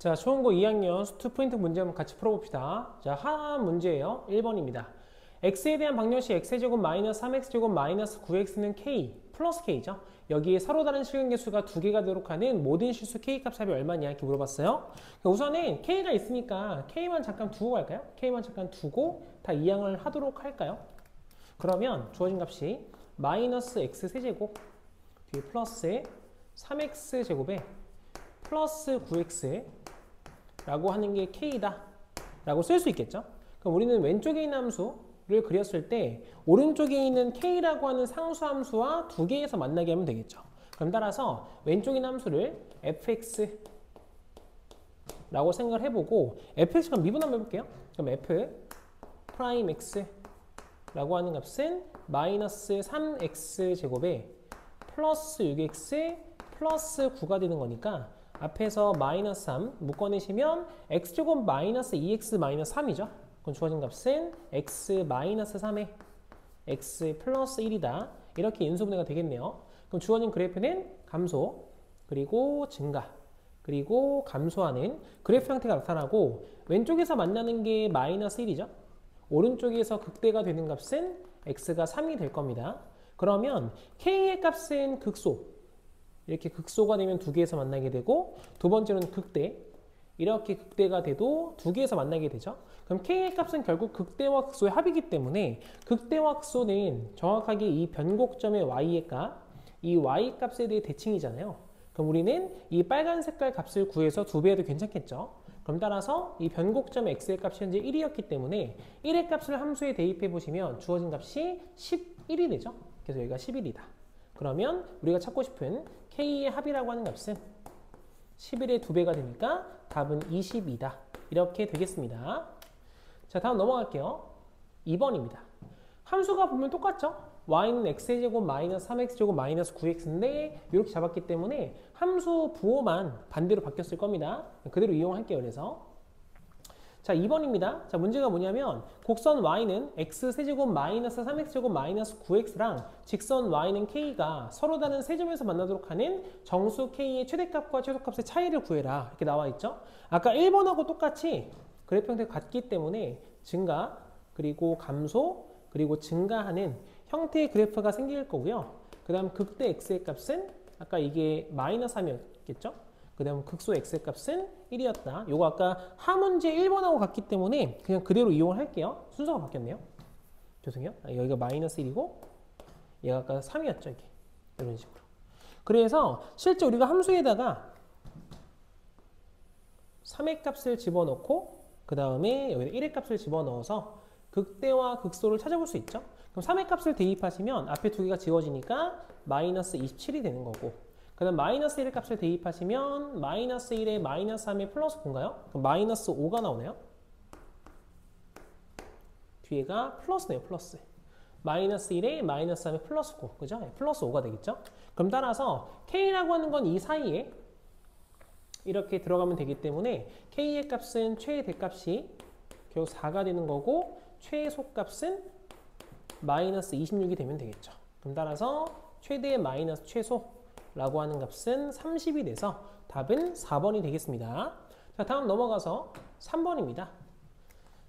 자, 초중고 2학년 수투 포인트 문제 한번 같이 풀어봅시다. 자, 하나 문제예요. 1번입니다. x에 대한 방정식 x제곱 마이너스 3x제곱 마이너스 9x는 k 플러스 k죠. 여기에 서로 다른 실근계수가 두 개가 되도록 하는 모든 실수 k 값 합이 얼마냐 이렇게 물어봤어요. 우선은 k가 있으니까 k만 잠깐 두고 갈까요? k만 잠깐 두고 다 이항을 하도록 할까요? 그러면 주어진 값이 마이너스 x 세제곱 뒤에 플러스 3x 제곱에 플러스 9x 라고 하는 게 k다 라고 쓸 수 있겠죠. 그럼 우리는 왼쪽에 있는 함수를 그렸을 때 오른쪽에 있는 k라고 하는 상수함수와 두 개에서 만나게 하면 되겠죠. 그럼 따라서 왼쪽에 있는 함수를 fx 라고 생각을 해보고 fx가 미분 한번 해볼게요. 그럼 f 프라임 x 라고 하는 값은 마이너스 3x 제곱에 플러스 6x 플러스 9가 되는 거니까 앞에서 마이너스 3 묶어내시면 x제곱 마이너스 2x 마이너스 3이죠. 그럼 주어진 값은 x 마이너스 3에 x 플러스 1이다. 이렇게 인수분해가 되겠네요. 그럼 주어진 그래프는 감소, 그리고 증가, 그리고 감소하는 그래프 형태가 나타나고 왼쪽에서 만나는 게 마이너스 1이죠. 오른쪽에서 극대가 되는 값은 x가 3이 될 겁니다. 그러면 k의 값은 극소, 이렇게 극소가 되면 두 개에서 만나게 되고 두 번째로는 극대, 이렇게 극대가 돼도 두 개에서 만나게 되죠. 그럼 k의 값은 결국 극대와 극소의 합이기 때문에 극대와 극소는 정확하게 이 변곡점의 y의 값, 이 y 값에 대해 대칭이잖아요. 그럼 우리는 이 빨간 색깔 값을 구해서 두 배 해도 괜찮겠죠. 그럼 따라서 이 변곡점 x의 값이 현재 1이었기 때문에 1의 값을 함수에 대입해 보시면 주어진 값이 11이 되죠. 그래서 여기가 11이다. 그러면 우리가 찾고 싶은 k의 합이라고 하는 값은 11의 2배가 되니까 답은 22다. 이렇게 되겠습니다. 자, 다음 넘어갈게요. 2번입니다. 함수가 보면 똑같죠? y는 x제곱 마이너스 3x제곱 마이너스 9x인데 이렇게 잡았기 때문에 함수 부호만 반대로 바뀌었을 겁니다. 그대로 이용할게요. 그래서 자, 2번입니다. 자, 문제가 뭐냐면 곡선 y는 x세제곱 마이너스 3x제곱 마이너스 9x랑 직선 y는 k가 서로 다른 세 점에서 만나도록 하는 정수 k의 최대값과 최소값의 차이를 구해라. 이렇게 나와 있죠. 아까 1번하고 똑같이 그래프 형태가 같기 때문에 증가, 그리고 감소, 그리고 증가하는 형태의 그래프가 생길 거고요. 그 다음 극대 x의 값은 아까 이게 마이너스 3이었겠죠? 그 다음 극소 x의 값은 1이었다. 요거 아까 하문제 1번하고 같기 때문에 그냥 그대로 이용을 할게요. 순서가 바뀌었네요. 죄송해요. 여기가 마이너스 1이고 얘가 아까 3이었죠. 이게. 이런 식으로. 그래서 실제 우리가 함수에다가 3의 값을 집어넣고 그 다음에 여기다 1의 값을 집어넣어서 극대와 극소를 찾아볼 수 있죠. 그럼 3의 값을 대입하시면 앞에 두 개가 지워지니까 마이너스 27이 되는 거고 그 다음 마이너스 1의 값을 대입하시면 마이너스 1에 마이너스 3에 플러스 9인가요? 그럼 마이너스 5가 나오네요. 뒤에가 플러스네요. 플러스. 마이너스 1에 마이너스 3에 플러스 9. 그죠? 플러스 5가 되겠죠? 그럼 따라서 K라고 하는 건 이 사이에 이렇게 들어가면 되기 때문에 K의 값은 최대값이 결국 4가 되는 거고 최소값은 마이너스 26이 되면 되겠죠. 그럼 따라서 최대 마이너스 최소라고 하는 값은 30이 돼서 답은 4번이 되겠습니다. 자, 다음 넘어가서 3번입니다.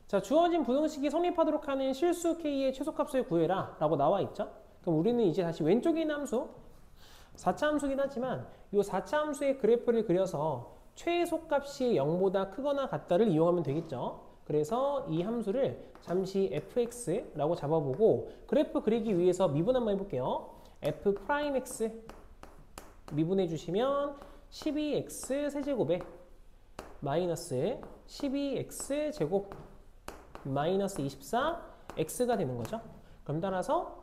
자, 주어진 부등식이 성립하도록 하는 실수 k의 최소값을 구해라 라고 나와 있죠. 그럼 우리는 이제 다시 왼쪽에 있는 함수 4차 함수긴 하지만 이 4차 함수의 그래프를 그려서 최소값이 0보다 크거나 같다를 이용하면 되겠죠. 그래서 이 함수를 잠시 fx라고 잡아보고 그래프 그리기 위해서 미분 한번 해볼게요. f 프라임 x 미분해 주시면 12x 세제곱에 마이너스 12x 제곱 마이너스 24x가 되는 거죠. 그럼 따라서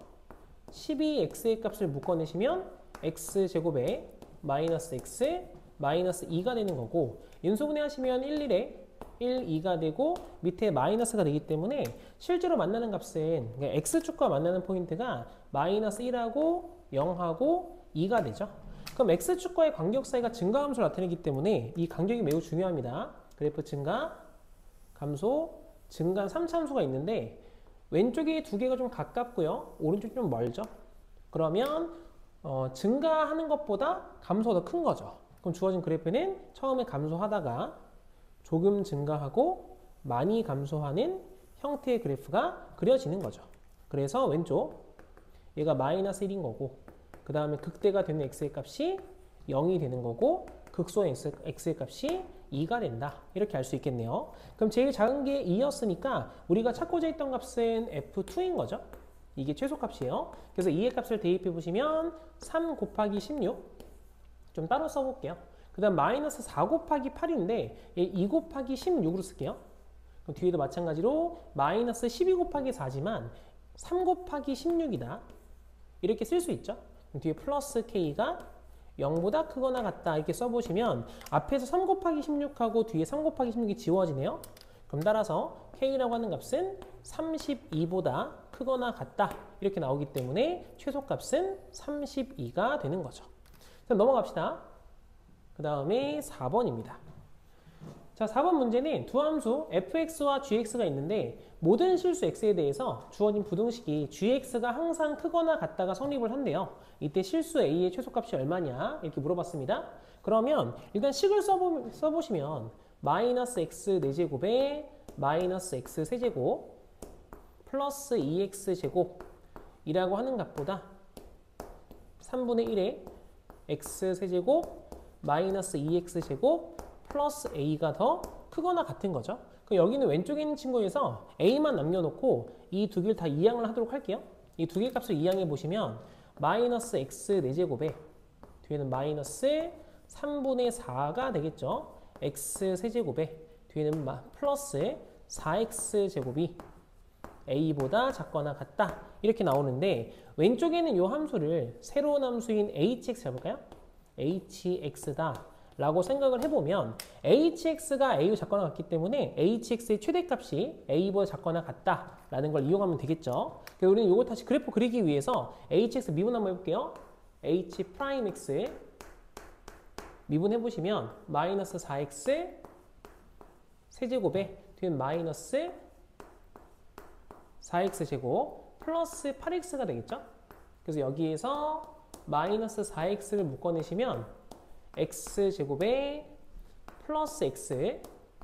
12x의 값을 묶어내시면 x제곱에 마이너스 x 마이너스 2가 되는 거고 인수분해 하시면 1, 1에 1, 2가 되고 밑에 마이너스가 되기 때문에 실제로 만나는 값은 그러니까 x축과 만나는 포인트가 마이너스 1하고 0하고 2가 되죠. 그럼 x축과의 간격 사이가 증가함수를 나타내기 때문에 이 간격이 매우 중요합니다. 그래프 증가, 감소, 증가 3차 함수가 있는데 왼쪽에 두 개가 좀 가깝고요. 오른쪽이 좀 멀죠. 그러면 증가하는 것보다 감소가 더 큰 거죠. 그럼 주어진 그래프는 처음에 감소하다가 조금 증가하고 많이 감소하는 형태의 그래프가 그려지는 거죠. 그래서 왼쪽 얘가 마이너스 1인 거고 그 다음에 극대가 되는 x의 값이 0이 되는 거고 극소의 x의 값이 2가 된다. 이렇게 알 수 있겠네요. 그럼 제일 작은 게 2였으니까 우리가 찾고자 했던 값은 F2인 거죠. 이게 최소값이에요. 그래서 2의 값을 대입해 보시면 3 곱하기 16 좀 따로 써볼게요. 그 다음 마이너스 4 곱하기 8인데 2 곱하기 16으로 쓸게요. 그럼 뒤에도 마찬가지로 마이너스 12 곱하기 4지만 3 곱하기 16이다. 이렇게 쓸 수 있죠. 그럼 뒤에 플러스 k가 0보다 크거나 같다 이렇게 써보시면 앞에서 3 곱하기 16하고 뒤에 3 곱하기 16이 지워지네요. 그럼 따라서 k라고 하는 값은 32보다 크거나 같다 이렇게 나오기 때문에 최소값은 32가 되는 거죠. 자, 넘어갑시다. 그 다음에 4번입니다. 자, 4번 문제는 두 함수 fx와 gx가 있는데 모든 실수 x에 대해서 주어진 부등식이 gx가 항상 크거나 같다가 성립을 한대요. 이때 실수 a의 최소값이 얼마냐 이렇게 물어봤습니다. 그러면 일단 식을 써보시면 마이너스 x 4제곱에 마이너스 x 세제곱 플러스 2x 제곱이라고 하는 값보다 3분의 1의 x 세제곱 마이너스 2x 제곱 플러스 a가 더 크거나 같은 거죠. 그럼 여기는 왼쪽에 있는 친구에서 a만 남겨놓고 이 두 개를 다 이항을 하도록 할게요. 이 두 개 값을 이항해 보시면 마이너스 x 4제곱에 뒤에는 마이너스 3분의 4가 되겠죠. x 세제곱에 뒤에는 플러스 4x 제곱이 a보다 작거나 같다 이렇게 나오는데 왼쪽에는 이 함수를 새로운 함수인 hx 잡을까요? hx다 라고 생각을 해보면 hx가 a보다 작거나 같기 때문에 hx의 최대값이 a보다 작거나 같다 라는 걸 이용하면 되겠죠. 그래서 우리는 이거 다시 그래프 그리기 위해서 hx 미분 한번 해볼게요. h'x 미분해보시면 마이너스 4x 세제곱에 뒤는 마이너스 4x 제곱 플러스 8x가 되겠죠. 그래서 여기에서 마이너스 4x를 묶어내시면 x제곱에 플러스 x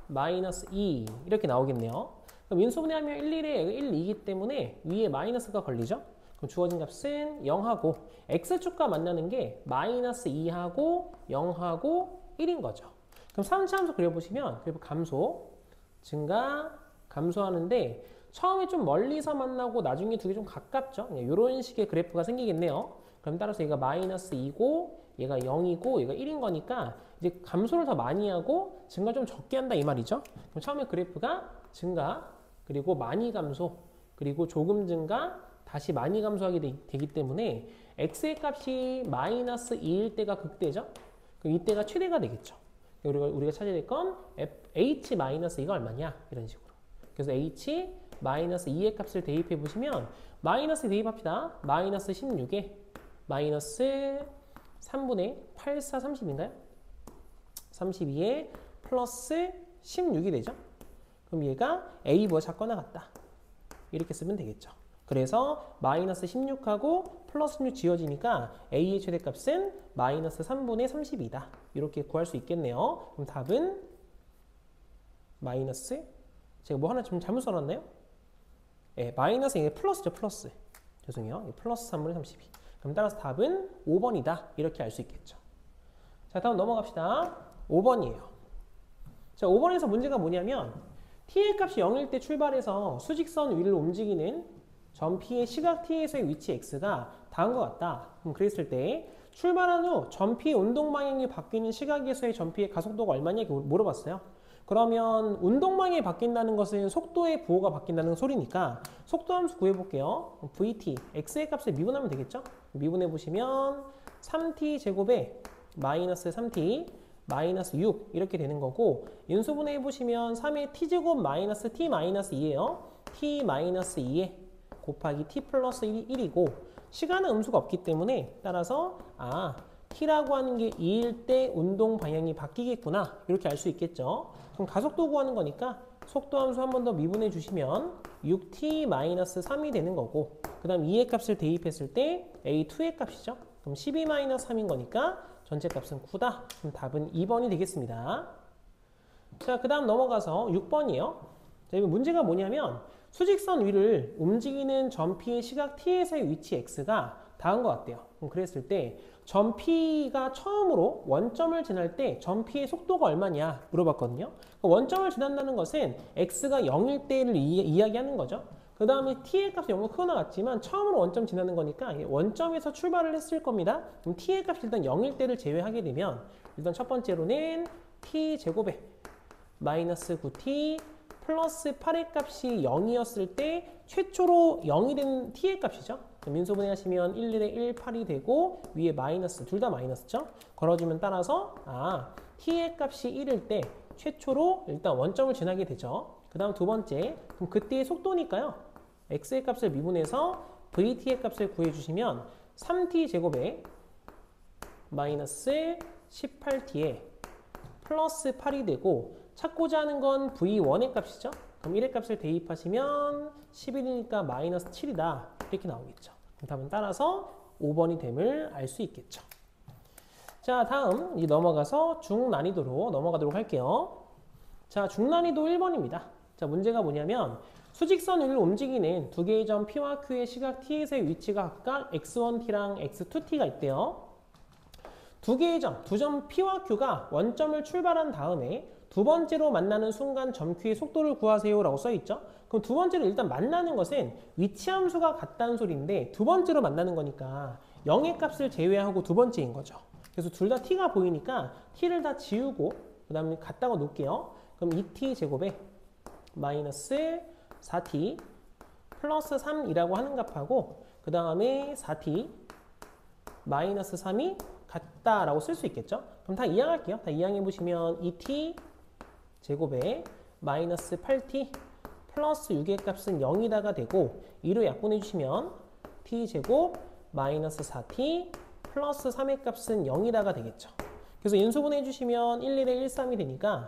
마이너스 2 이렇게 나오겠네요. 그럼 인수분해하면 1, 1에 1, 2이기 때문에 위에 마이너스가 걸리죠. 그럼 주어진 값은 0하고 x축과 만나는 게 마이너스 2하고 0하고 1인 거죠. 그럼 3차 함수 그려보시면 그래프 감소, 증가, 감소하는데 처음에 좀 멀리서 만나고 나중에 두 개 좀 가깝죠. 이런 식의 그래프가 생기겠네요. 그럼 따라서 얘가 마이너스 2고 얘가 0이고 얘가 1인 거니까 이제 감소를 더 많이 하고 증가 좀 적게 한다 이 말이죠. 그럼 처음에 그래프가 증가 그리고 많이 감소 그리고 조금 증가 다시 많이 감소하게 되기 때문에 x의 값이 마이너스 2일 때가 극대죠. 그럼 이때가 최대가 되겠죠. 우리가 찾아야 될 건 h 마이너스 2가 얼마냐 이런 식으로. 그래서 h 마이너스 2의 값을 대입해 보시면 마이너스 대입합시다. 마이너스 16에 마이너스 3분의 8, 4, 30인가요? 32에 플러스 16이 되죠. 그럼 얘가 a보다 작거나 같다. 이렇게 쓰면 되겠죠. 그래서 마이너스 16하고 플러스 16 지워지니까 a의 최대값은 마이너스 3분의 32다. 이렇게 구할 수 있겠네요. 그럼 답은 마이너스 제가 뭐 하나 좀 잘못 써놨나요? 네, 마이너스 이게 플러스죠. 플러스. 죄송해요. 플러스 3분의 32. 그럼 따라서 답은 5번이다. 이렇게 알 수 있겠죠. 자, 다음 넘어갑시다. 5번이에요. 자, 5번에서 문제가 뭐냐면 t의 값이 0일 때 출발해서 수직선 위를 움직이는 점 P의 시각 T에서의 위치 X가 다음과 같다. 그럼 그랬을 때 출발한 후 점 P의 운동 방향이 바뀌는 시각에서의 점 P의 가속도가 얼마냐 이렇게 물어봤어요. 그러면 운동 방향이 바뀐다는 것은 속도의 부호가 바뀐다는 소리니까 속도 함수 구해볼게요. VT, X의 값을 미분하면 되겠죠? 미분해보시면 3T 제곱에 마이너스 3T 마이너스 6 이렇게 되는 거고 인수분해 해보시면 3의 T제곱 마이너스 T 마이너스 2예요. T 마이너스 2에 곱하기 T 플러스 1이고 시간은 음수가 없기 때문에 따라서 T라고 하는 게 2일 때 운동 방향이 바뀌겠구나 이렇게 알 수 있겠죠. 그럼 가속도 구하는 거니까 속도 함수 한 번 더 미분해 주시면 6t-3이 되는 거고 그 다음 2의 값을 대입했을 때 a2의 값이죠. 그럼 12-3인 거니까 전체 값은 9다. 그럼 답은 2번이 되겠습니다. 자, 그 다음 넘어가서 6번이에요. 자, 이 문제가 뭐냐면 수직선 위를 움직이는 점 P의 시각 T에서의 위치 X가 다음 것 같대요. 그랬을 때 점 P가 처음으로 원점을 지날 때 점 P의 속도가 얼마냐 물어봤거든요. 원점을 지난다는 것은 X가 0일 때를 이야기하는 거죠. 그 다음에 T의 값이 0보다 크거나 같지만 처음으로 원점 지나는 거니까 원점에서 출발을 했을 겁니다. 그럼 T의 값이 일단 0일 때를 제외하게 되면 일단 첫 번째로는 T제곱에 마이너스 9T 플러스 8의 값이 0이었을 때 최초로 0이 된 T의 값이죠. 민소분해 하시면 1, 1에 1, 8이 되고 위에 마이너스, 둘 다 마이너스죠. 걸어주면 따라서 T의 값이 1일 때 최초로 일단 원점을 지나게 되죠. 그 다음 두 번째, 그럼 그때의 속도니까요. X의 값을 미분해서 VT의 값을 구해주시면 3T제곱에 마이너스 18T에 플러스 8이 되고 찾고자 하는 건 V1의 값이죠. 그럼 1의 값을 대입하시면 11이니까 마이너스 7이다. 이렇게 나오겠죠. 그럼 답은 따라서 5번이 됨을 알 수 있겠죠. 자, 다음 넘어가서 중난이도로 넘어가도록 할게요. 자, 중난이도 1번입니다. 자, 문제가 뭐냐면 수직선 위를 움직이는 두 개의 점 P와 Q의 시각 T에서의 위치가 각각 X1T랑 X2T가 있대요. 두 개의 점, 두 점 P와 Q가 원점을 출발한 다음에 두 번째로 만나는 순간 점 Q의 속도를 구하세요 라고 써있죠. 그럼 두 번째로 일단 만나는 것은 위치함수가 같다는 소리인데 두 번째로 만나는 거니까 0의 값을 제외하고 두 번째인 거죠. 그래서 둘 다 T가 보이니까 T를 다 지우고 그 다음에 갖다가 놓을게요. 그럼 2T 제곱에 마이너스 4T 플러스 3이라고 하는 값하고 그 다음에 4T 마이너스 3이 같다라고 쓸 수 있겠죠. 그럼 다 이항할게요. 다 이항해 보시면 2T 제곱에 마이너스 8T 플러스 6의 값은 0이다가 되고 2로 약분해 주시면 T 제곱 마이너스 4T 플러스 3의 값은 0이다가 되겠죠. 그래서 인수분해 주시면 1, 1에 1, 3이 되니까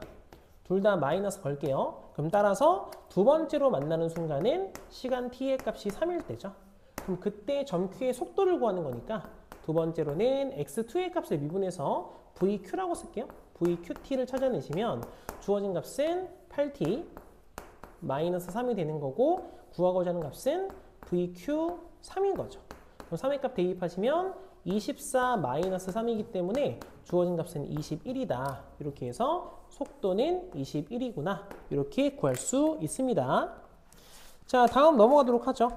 둘 다 마이너스 걸게요. 그럼 따라서 두 번째로 만나는 순간은 시간 T의 값이 3일 때죠. 그럼 그때 점 Q의 속도를 구하는 거니까 두 번째로는 X2의 값을 미분해서 VQ라고 쓸게요. VQT를 찾아내시면 주어진 값은 8T 마이너스 3이 되는 거고 구하고자 하는 값은 VQ3인 거죠. 그럼 3의 값 대입하시면 24 마이너스 3이기 때문에 주어진 값은 21이다. 이렇게 해서 속도는 21이구나. 이렇게 구할 수 있습니다. 자, 다음 넘어가도록 하죠.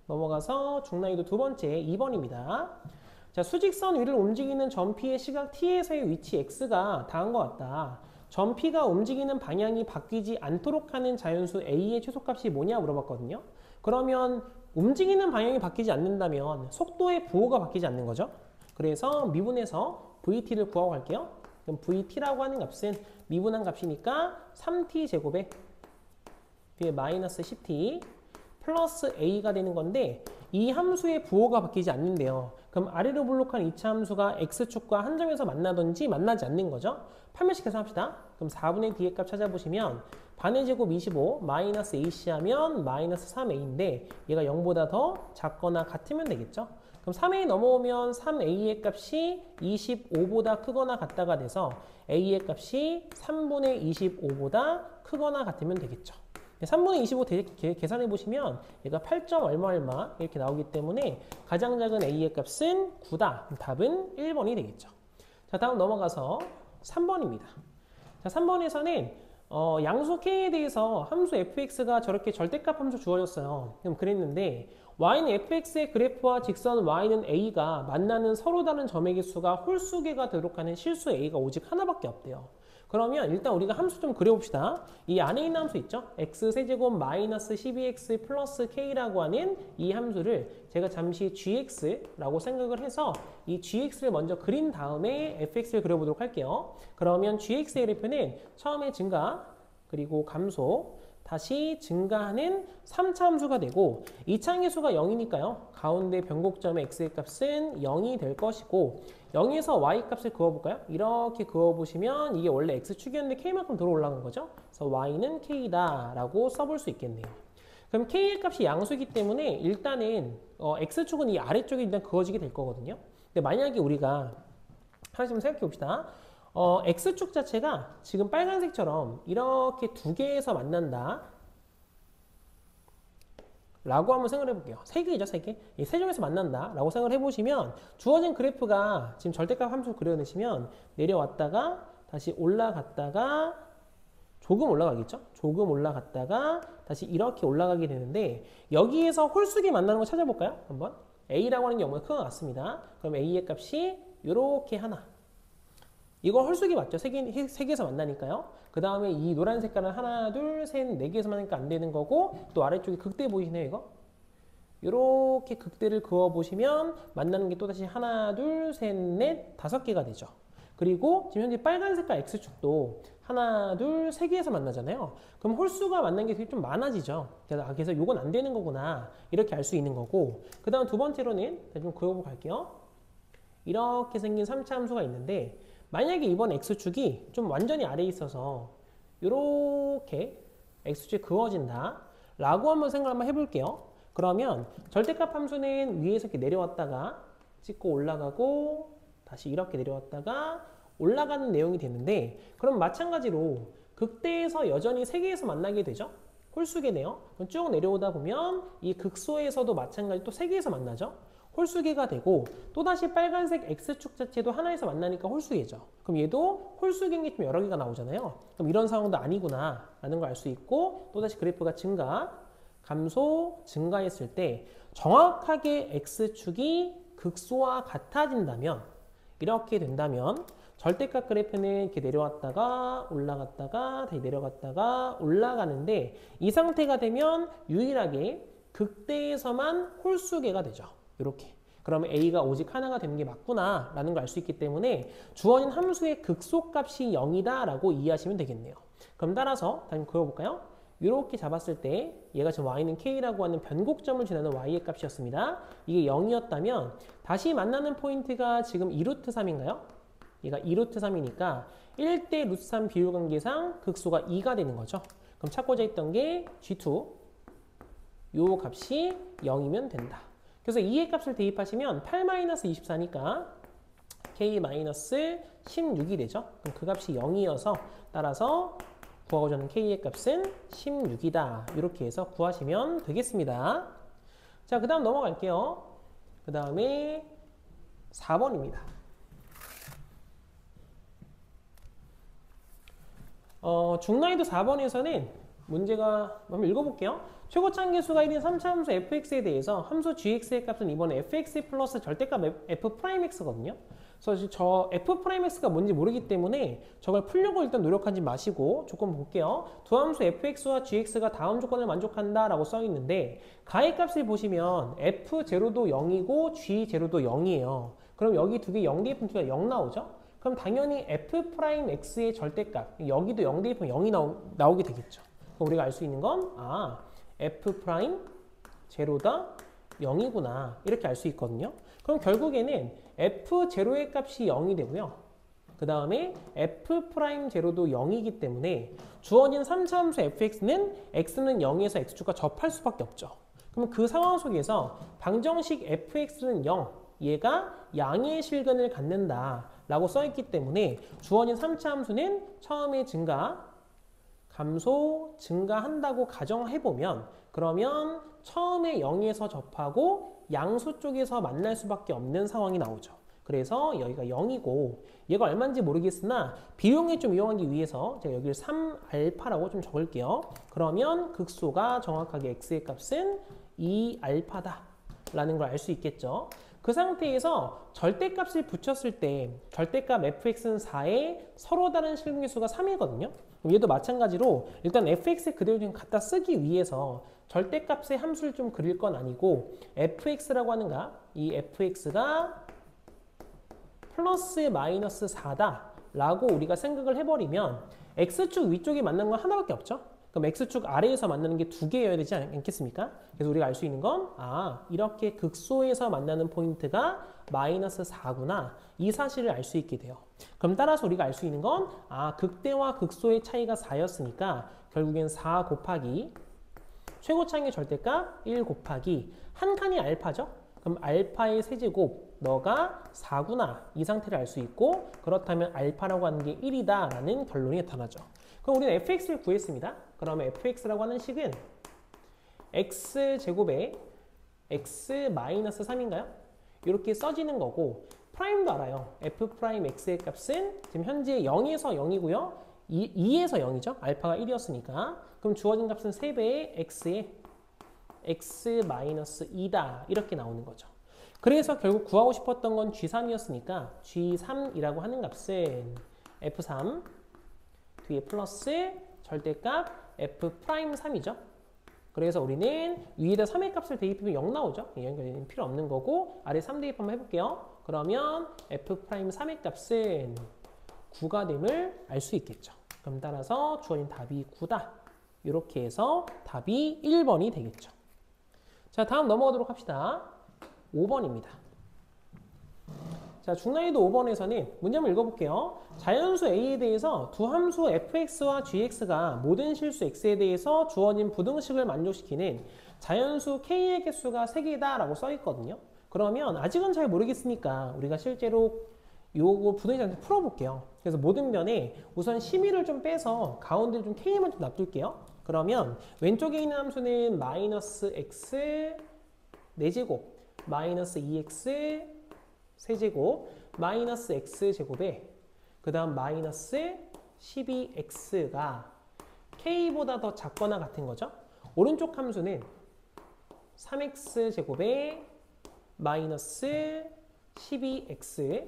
넘어가서 중난이도 두 번째 2번입니다. 자, 수직선 위를 움직이는 점 P의 시각 T에서의 위치 X가 다음 것 같다. 점 P가 움직이는 방향이 바뀌지 않도록 하는 자연수 A의 최소값이 뭐냐 물어봤거든요. 그러면 움직이는 방향이 바뀌지 않는다면 속도의 부호가 바뀌지 않는 거죠. 그래서 미분해서 VT를 구하고 갈게요. 그럼 VT라고 하는 값은 미분한 값이니까 3T 제곱에 뒤에 마이너스 10T 플러스 A가 되는 건데 이 함수의 부호가 바뀌지 않는데요. 그럼 아래로 블록한 2차 함수가 X축과 한 점에서 만나든지 만나지 않는 거죠. 판별식 계산합시다. 그럼 4분의 D의 값 찾아보시면 반의 제곱 25 마이너스 AC 하면 마이너스 3A인데 얘가 0보다 더 작거나 같으면 되겠죠. 그럼 3A 넘어오면 3A의 값이 25보다 크거나 같다가 돼서 A의 값이 3분의 25보다 크거나 같으면 되겠죠. 3분의 25 계산해 보시면 얘가 8점 얼마 이렇게 나오기 때문에 가장 작은 A의 값은 9다. 답은 1번이 되겠죠. 자, 다음 넘어가서 3번입니다. 자, 3번에서는 양수 K에 대해서 함수 fx가 저렇게 절대값 함수 주어졌어요. 그럼 그랬는데 y는 fx의 그래프와 직선 y는 a가 만나는 서로 다른 점의 개수가 홀수개가 되도록 하는 실수 a가 오직 하나밖에 없대요. 그러면 일단 우리가 함수 좀 그려봅시다. 이 안에 있는 함수 있죠? x세제곱 마이너스 12x 플러스 k라고 하는 이 함수를 제가 잠시 gx라고 생각을 해서 이 gx를 먼저 그린 다음에 fx를 그려보도록 할게요. 그러면 gx의 그래프는 처음에 증가 그리고 감소 다시 증가하는 3차 함수가 되고 2차 함수가 0이니까요. 가운데 변곡점의 x의 값은 0이 될 것이고 0에서 y 값을 그어볼까요? 이렇게 그어보시면 이게 원래 x축이었는데 k만큼 들어 올라간 거죠. 그래서 y는 k다 라고 써볼 수 있겠네요. 그럼 k의 값이 양수이기 때문에 일단은 x축은 이 아래쪽에 일단 그어지게 될 거거든요. 근데 만약에 우리가 하나 좀 생각해 봅시다. X축 자체가 지금 빨간색처럼 이렇게 두 개에서 만난다 라고 한번 생각을 해볼게요. 세 개죠, 세 개. 이 세 점에서 만난다 라고 생각을 해보시면 주어진 그래프가 지금 절대값 함수 그려내시면 내려왔다가 다시 올라갔다가 조금 올라가겠죠? 조금 올라갔다가 다시 이렇게 올라가게 되는데 여기에서 홀수기 만나는 거 찾아볼까요? 한번 A라고 하는 경우가 큰 것 같습니다. 그럼 A의 값이 이렇게 하나. 이거 홀수기 맞죠? 세 개에서 만나니까요. 그 다음에 이 노란 색깔은 하나, 둘, 셋, 네 개에서 만나니까 안 되는 거고 또 아래쪽에 극대 보이시네요, 이거? 이렇게 극대를 그어보시면 만나는 게 또다시 하나, 둘, 셋, 넷, 다섯 개가 되죠. 그리고 지금 현재 빨간 색깔 X축도 하나, 둘, 세 개에서 만나잖아요. 그럼 홀수가 만난 게 되게 좀 많아지죠. 그래서 이건 안 되는 거구나. 이렇게 알 수 있는 거고. 그 다음 두 번째로는 좀 그어보고 갈게요. 이렇게 생긴 3차 함수가 있는데 만약에 이번 X축이 좀 완전히 아래에 있어서 이렇게 X축이 그어진다 라고 한번 생각 한번 해볼게요. 그러면 절대값 함수는 위에서 이렇게 내려왔다가 찍고 올라가고 다시 이렇게 내려왔다가 올라가는 내용이 되는데 그럼 마찬가지로 극대에서 여전히 세 개에서 만나게 되죠. 홀수계네요. 그럼 쭉 내려오다 보면 이 극소에서도 마찬가지 또 세 개에서 만나죠. 홀수계가 되고 또다시 빨간색 X축 자체도 하나에서 만나니까 홀수계죠. 그럼 얘도 홀수계인 게 좀 여러 개가 나오잖아요. 그럼 이런 상황도 아니구나 라는 걸 알 수 있고 또다시 그래프가 증가, 감소, 증가했을 때 정확하게 X축이 극소와 같아진다면 이렇게 된다면 절대값 그래프는 이렇게 내려왔다가 올라갔다가 다시 내려갔다가 올라가는데 이 상태가 되면 유일하게 극대에서만 홀수계가 되죠. 이렇게. 그러면 A가 오직 하나가 되는 게 맞구나 라는 걸 알 수 있기 때문에 주어진 함수의 극소값이 0이다 라고 이해하시면 되겠네요. 그럼 따라서 다시 그어볼까요? 이렇게 잡았을 때 얘가 지금 y는 k라고 하는 변곡점을 지나는 y의 값이었습니다. 이게 0이었다면 다시 만나는 포인트가 지금 2루트 3인가요? 얘가 2루트 3이니까 1대 루트 3 비율관계상 극소가 2가 되는 거죠. 그럼 찾고자 했던 게 G2 요 값이 0이면 된다. 그래서 2의 값을 대입하시면 8-24니까 K-16이 되죠. 그럼 그 값이 0이어서 따라서 구하고자 하는 K의 값은 16이다. 이렇게 해서 구하시면 되겠습니다. 자, 그 다음 넘어갈게요. 그 다음에 4번입니다. 중난이도 4번에서는 문제가 한번 읽어볼게요. 최고차항 계수가 1인 3차 함수 fx에 대해서 함수 gx의 값은 이번에 fx 플러스 절대값 f'x거든요. 그래서 저 f'x가 뭔지 모르기 때문에 저걸 풀려고 일단 노력하지 마시고 조금 볼게요. 두 함수 fx와 gx가 다음 조건을 만족한다 라고 써 있는데 가의 값을 보시면 f0도 0이고 g0도 0이에요. 그럼 여기 두 개 0 대입은 0 나오죠? 그럼 당연히 f'x의 절대값 여기도 0 대입은 0이 나오게 되겠죠. 그럼 우리가 알 수 있는 건 f'0다 0이구나 이렇게 알 수 있거든요. 그럼 결국에는 f0의 값이 0이 되고요. 그 다음에 f'0도 0이기 때문에 주어진 3차 함수 fx는 x는 0에서 x축과 접할 수밖에 없죠. 그러면 그 상황 속에서 방정식 fx는 0, 얘가 양의 실근을 갖는다 라고 써있기 때문에 주어진 3차 함수는 처음에 증가, 감소, 증가한다고 가정해보면 그러면 처음에 0에서 접하고 양수 쪽에서 만날 수밖에 없는 상황이 나오죠. 그래서 여기가 0이고 얘가 얼마인지 모르겠으나 비용에 좀 이용하기 위해서 제가 여기를 3알파라고 좀 적을게요. 그러면 극소가 정확하게 x의 값은 2알파다 라는 걸 알 수 있겠죠. 그 상태에서 절대값을 붙였을 때 절대값 fx는 4에 서로 다른 실근계수가 3이거든요. 얘도 마찬가지로 일단 fx 그대로 좀 갖다 쓰기 위해서 절대값의 함수를 좀 그릴 건 아니고 fx라고 하는가 이 fx가 플러스 마이너스 4다 라고 우리가 생각을 해버리면 x축 위쪽에 만난 건 하나밖에 없죠. 그럼 x축 아래에서 만나는 게 두 개여야 되지 않겠습니까? 그래서 우리가 알 수 있는 건 이렇게 극소에서 만나는 포인트가 마이너스 4구나 이 사실을 알 수 있게 돼요. 그럼 따라서 우리가 알 수 있는 건 극대와 극소의 차이가 4였으니까 결국엔 4 곱하기 최고차항의 절대값 1 곱하기 한 칸이 알파죠? 그럼 알파의 세제곱 너가 4구나 이 상태를 알 수 있고 그렇다면 알파라고 하는 게 1이다 라는 결론이 나타나죠. 그럼 우리는 fx를 구했습니다. 그러면 fx라고 하는 식은 x제곱에 x-3인가요? 이렇게 써지는 거고 프라임도 알아요. f'x의 값은 지금 현재 0에서 0이고요. 2에서 0이죠. 알파가 1이었으니까. 그럼 주어진 값은 3배의 x의 x-2다. 이렇게 나오는 거죠. 그래서 결국 구하고 싶었던 건 G3이었으니까 G3이라고 하는 값은 F3 뒤에 플러스 절대값 F'3이죠. 그래서 우리는 위에다 3의 값을 대입하면 0 나오죠. 연결이 필요 없는 거고 아래 3 대입 한번 해볼게요. 그러면 F'3의 값은 9가 됨을 알 수 있겠죠. 그럼 따라서 주어진 답이 9다. 이렇게 해서 답이 1번이 되겠죠. 자, 다음 넘어가도록 합시다. 5번입니다. 자, 중난이도 5번에서는 문제 한번 읽어볼게요. 자연수 A에 대해서 두 함수 fx와 gx가 모든 실수 x에 대해서 주어진 부등식을 만족시키는 자연수 k의 개수가 3개다 라고 써있거든요. 그러면 아직은 잘 모르겠으니까 우리가 실제로 요거 부등식 풀어볼게요. 그래서 모든 면에 우선 심의를 좀 빼서 가운데 좀 k만 좀 놔둘게요. 그러면 왼쪽에 있는 함수는 마이너스 x 4제곱 마이너스 2x 세제곱 마이너스 x제곱에 그 다음 마이너스 12x가 k보다 더 작거나 같은 거죠. 오른쪽 함수는 3x제곱에 마이너스 12x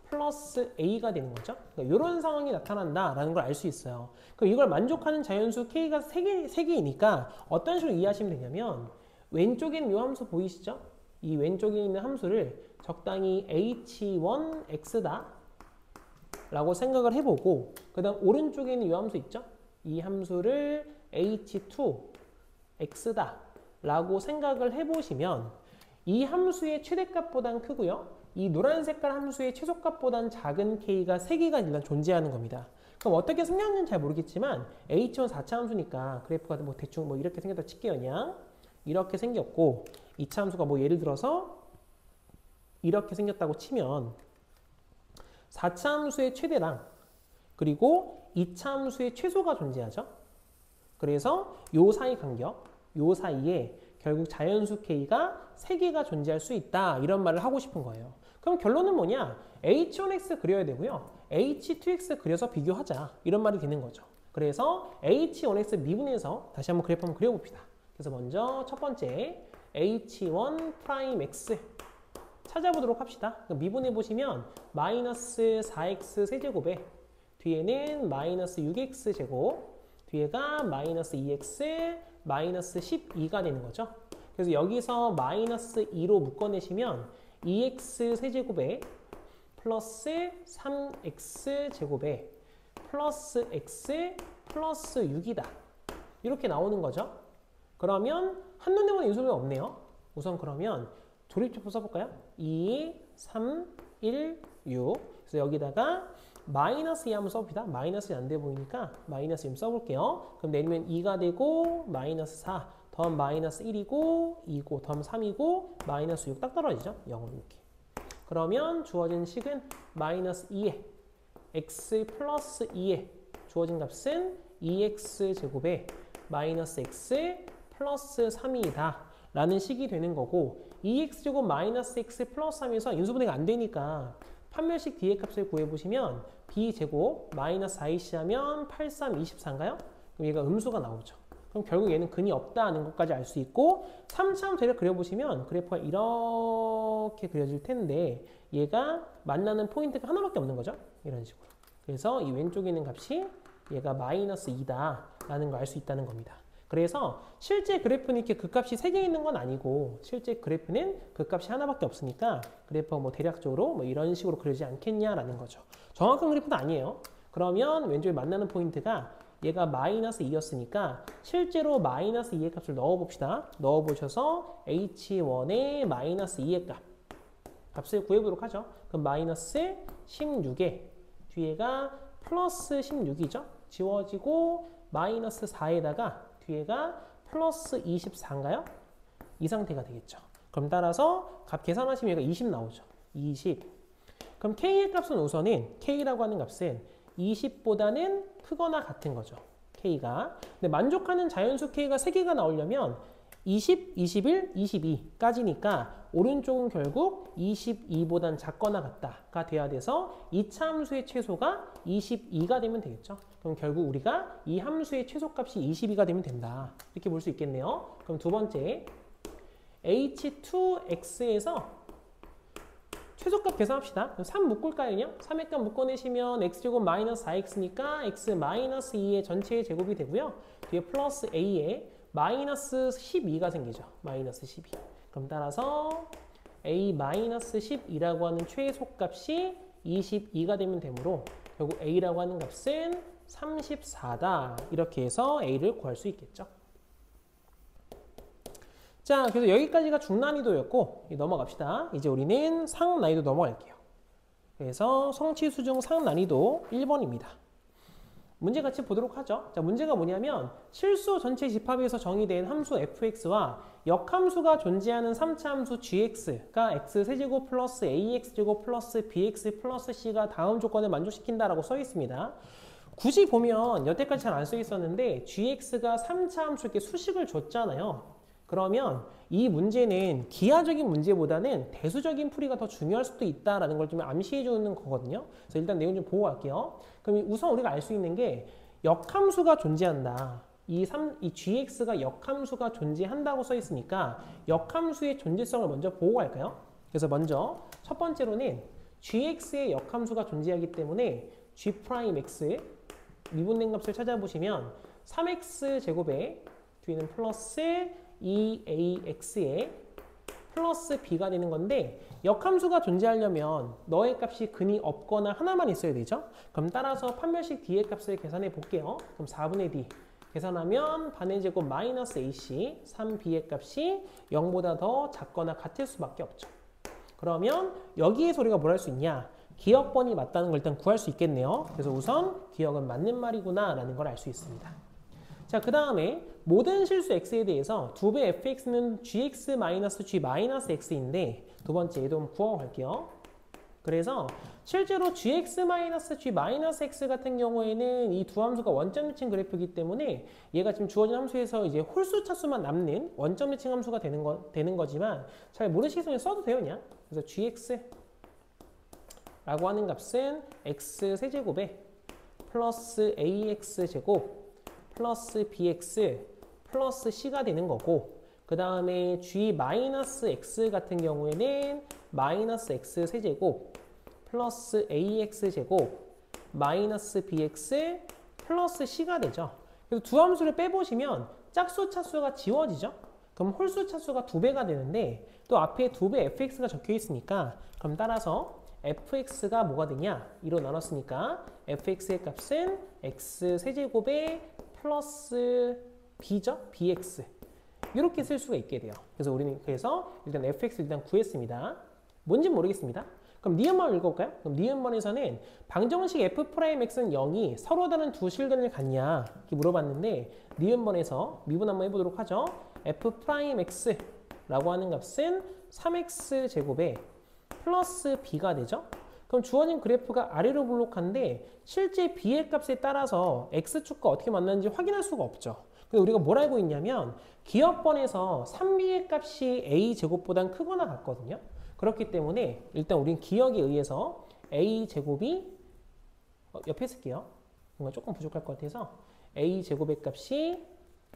플러스 a가 되는 거죠. 그러니까 이런 상황이 나타난다라는 걸 알 수 있어요. 그럼 이걸 만족하는 자연수 k가 3개이니까 어떤 식으로 이해하시면 되냐면 왼쪽에 있는 이 함수 보이시죠? 이 왼쪽에 있는 함수를 적당히 h1x다 라고 생각을 해보고 그 다음 오른쪽에 있는 이 함수 있죠? 이 함수를 h2x다 라고 생각을 해보시면 이 함수의 최대값보단 크고요. 이 노란 색깔 함수의 최소값보단 작은 k가 3개가 일단 존재하는 겁니다. 그럼 어떻게 생겼는지 잘 모르겠지만 h1 4차 함수니까 그래프가 뭐 대충 뭐 이렇게 생겼다 칠게요. 그냥 이렇게 생겼고 2차 함수가 뭐 예를 들어서 이렇게 생겼다고 치면 4차 함수의 최대랑 그리고 2차 함수의 최소가 존재하죠. 그래서 요 사이 간격, 요 사이에 결국 자연수 k가 3개가 존재할 수 있다. 이런 말을 하고 싶은 거예요. 그럼 결론은 뭐냐? h1x 그려야 되고요. h2x 그려서 비교하자. 이런 말이 되는 거죠. 그래서 h1x 미분해서 다시 한번 그래프 한번 그려봅시다. 그래서 먼저 첫 번째 h1'x 찾아보도록 합시다. 미분해 보시면 마이너스 4x 세제곱에 뒤에는 마이너스 6x 제곱 뒤에가 마이너스 2x 마이너스 12가 되는 거죠. 그래서 여기서 마이너스 2로 묶어내시면 2x 세제곱에 플러스 3x 제곱에 플러스 x 플러스 6이다. 이렇게 나오는 거죠. 그러면 한눈에 보는 인수분해 없네요. 우선 그러면 조립제표 써볼까요? 2, 3, 1, 6. 그래서 여기다가 마이너스 2 한번 써봅시다. 마이너스 안 돼 보이니까 마이너스 2 써볼게요. 그럼 내리면 2가 되고 마이너스 4 더하면 마이너스 1이고 2고 더하면 3이고 마이너스 6 딱 떨어지죠? 0으로 이렇게. 그러면 주어진 식은 마이너스 2에 x 플러스 2에 주어진 값은 2x 제곱에 마이너스 x 플러스 3이다 라는 식이 되는 거고 2x제곱 마이너스 x 플러스 3에서 인수분해가 안 되니까 판별식 뒤의 값을 구해보시면 b제곱 마이너스 4ac 하면 8, 3, 24인가요? 그럼 얘가 음수가 나오죠. 그럼 결국 얘는 근이 없다는 것까지 알 수 있고 3차원 대략 그려보시면 그래프가 이렇게 그려질 텐데 얘가 만나는 포인트가 하나밖에 없는 거죠. 이런 식으로. 그래서 이 왼쪽에 있는 값이 얘가 마이너스 2다 라는 걸 알 수 있다는 겁니다. 그래서 실제 그래프는 이렇게 그 값이 3개 있는 건 아니고 실제 그래프는 그 값이 하나밖에 없으니까 그래프가 뭐 대략적으로 뭐 이런 식으로 그려지지 않겠냐라는 거죠. 정확한 그래프는 아니에요. 그러면 왼쪽에 만나는 포인트가 얘가 마이너스 2였으니까 실제로 마이너스 2의 값을 넣어봅시다. 넣어보셔서 h1의 마이너스 2의 값을 구해보도록 하죠. 그럼 마이너스 16에 뒤에가 플러스 16이죠. 지워지고 마이너스 4에다가 뒤에가 플러스 24인가요? 이 상태가 되겠죠. 그럼 따라서 값 계산하시면 얘가 20 나오죠. 20. 그럼 K의 값은 우선은 K라고 하는 값은 20보다는 크거나 같은 거죠. K가. 근데 만족하는 자연수 K가 3개가 나오려면 20, 21, 22까지니까 오른쪽은 결국 22보단 작거나 같다가 돼야 돼서 이 차 함수의 최소가 22가 되면 되겠죠. 그럼 결국 우리가 이 함수의 최소값이 22가 되면 된다. 이렇게 볼 수 있겠네요. 그럼 두 번째 h2x에서 최소값 계산합시다. 3 묶을까요? 그냥? 3의 값 묶어내시면 x제곱 마이너스 4x니까 x 마이너스 2의 전체의 제곱이 되고요. 뒤에 플러스 a에 마이너스 12가 생기죠. 마이너스 12. 그럼 따라서 a 마이너스 12라고 하는 최소값이 22가 되면 되므로 결국 a라고 하는 값은 34다. 이렇게 해서 a를 구할 수 있겠죠. 자, 그래서 여기까지가 중난이도였고 넘어갑시다. 이제 우리는 상난이도 넘어갈게요. 그래서 성취수중 상난이도 1번입니다. 문제 같이 보도록 하죠. 자, 문제가 뭐냐면 실수 전체 집합에서 정의된 함수 fx와 역함수가 존재하는 3차 함수 gx가 x세제곱 플러스 ax제곱 플러스 bx 플러스 c가 다음 조건을 만족시킨다라고 써 있습니다. 굳이 보면 여태까지 잘 안 써 있었는데 gx가 3차 함수 이렇게 수식을 줬잖아요. 그러면 이 문제는 기하적인 문제보다는 대수적인 풀이가 더 중요할 수도 있다라는 걸 좀 암시해 주는 거거든요. 그래서 일단 내용 좀 보고 갈게요. 그럼 우선 우리가 알 수 있는 게 역함수가 존재한다. 이 gx가 역함수가 존재한다고 써 있으니까 역함수의 존재성을 먼저 보고 갈까요? 그래서 먼저 첫 번째로는 gx의 역함수가 존재하기 때문에 g'x 미분된 값을 찾아보시면 3x 제곱에 뒤에는 플러스 2ax에 플러스 b가 되는 건데 역함수가 존재하려면 너의 값이 근이 없거나 하나만 있어야 되죠. 그럼 따라서 판별식 d의 값을 계산해 볼게요. 그럼 4분의 d 계산하면 반의 제곱 마이너스 ac 3b의 값이 0보다 더 작거나 같을 수밖에 없죠. 그러면 여기에서 우리가 뭘 할 수 있냐? 기억번이 맞다는 걸 일단 구할 수 있겠네요. 그래서 우선 기억은 맞는 말이구나 라는 걸 알 수 있습니다. 자, 그 다음에 모든 실수 x에 대해서 2배 fx는 gx 마이너스 g 마이너스 x인데 두 번째 얘도 한번 구워갈게요. 그래서 실제로 gx 마이너스 g 마이너스 x 같은 경우에는 이 두 함수가 원점 매칭 그래프이기 때문에 얘가 지금 주어진 함수에서 이제 홀수 차수만 남는 원점 매칭 함수가 되는 거지만 잘 모르시겠으면 써도 돼요, 그냥. 그래서 gx 라고 하는 값은 x 세제곱에 플러스 ax 제곱 플러스 bx 플러스 c가 되는 거고 그 다음에 g-x 같은 경우에는 마이너스 x 세제곱 플러스 ax 제곱 마이너스 bx 플러스 c가 되죠. 그래서 두 함수를 빼보시면 짝수 차수가 지워지죠. 그럼 홀수 차수가 2배가 되는데 또 앞에 2배 fx가 적혀 있으니까 그럼 따라서 fx가 뭐가 되냐? 2로 나눴으니까 fx의 값은 x 세제곱에 플러스 b죠? bx 이렇게 쓸 수가 있게 돼요. 그래서 우리는 그래서 일단 fx 일단 구했습니다. 뭔진 모르겠습니다. 그럼 니은번 읽어볼까요? 그럼 니은번에서는 방정식 f'x는 0이 서로 다른 두 실근을 갖냐 이렇게 물어봤는데 니은번에서 미분 한번 해보도록 하죠. f'x라고 하는 값은 3x 제곱에 플러스 b가 되죠. 그럼 주어진 그래프가 아래로 볼록한데 실제 b의 값에 따라서 x축과 어떻게 만나는지 확인할 수가 없죠. 근데 우리가 뭘 알고 있냐면 기억번에서 3b의 값이 a제곱보단 크거나 같거든요. 그렇기 때문에 일단 우린 기억에 의해서 a제곱이 옆에 쓸게요. 뭔가 조금 부족할 것 같아서 a제곱의 값이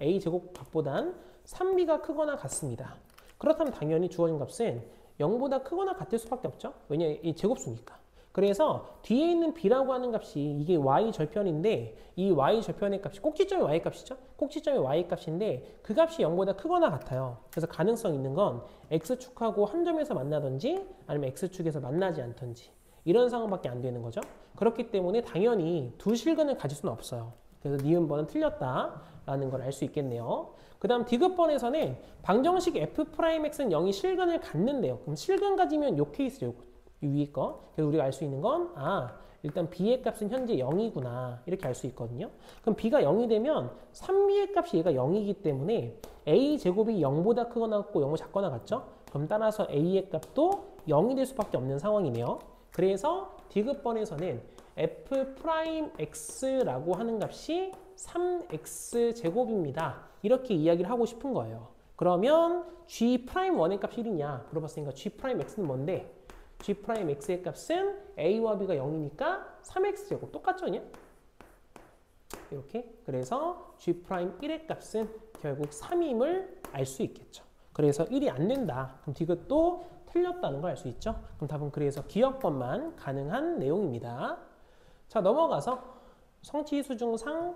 a제곱 값보단 3b가 크거나 같습니다. 그렇다면 당연히 주어진 값은 0보다 크거나 같을 수밖에 없죠. 왜냐 이 제곱수니까. 그래서 뒤에 있는 b라고 하는 값이 이게 y 절편인데 이 y 절편의 값이 꼭지점의 y 값이죠. 꼭지점의 y 값인데 그 값이 0보다 크거나 같아요. 그래서 가능성 있는 건 x축하고 한 점에서 만나든지 아니면 x축에서 만나지 않든지 이런 상황밖에 안 되는 거죠. 그렇기 때문에 당연히 두 실근을 가질 수는 없어요. 그래서 니은번은 틀렸다라는 걸 알 수 있겠네요. 그 다음 디귿번에서는 방정식 f'x는 0이 실근을 갖는데요. 그럼 실근 가지면 요 케이스죠. 위에 거. 그래서 우리가 알 수 있는 건 일단 b의 값은 현재 0이구나 이렇게 알 수 있거든요. 그럼 b가 0이 되면 3b의 값이 얘가 0이기 때문에 a제곱이 0보다 크거나 같고 0보다 작거나 같죠? 그럼 따라서 a의 값도 0이 될 수밖에 없는 상황이네요. 그래서 디귿번에서는 f'x라고 하는 값이 3x제곱입니다. 이렇게 이야기를 하고 싶은 거예요. 그러면 g'1의 값이 1이냐 물어봤으니까 g'x는 뭔데? g'x의 값은 a와 b가 0이니까 3x제곱 똑같죠? 이렇게. 그래서 g'1의 값은 결국 3임을 알 수 있겠죠. 그래서 1이 안 된다. 그럼 디귿도 틀렸다는 걸 알 수 있죠. 그럼 답은 그래서 기억번만 가능한 내용입니다. 자, 넘어가서 성취수중상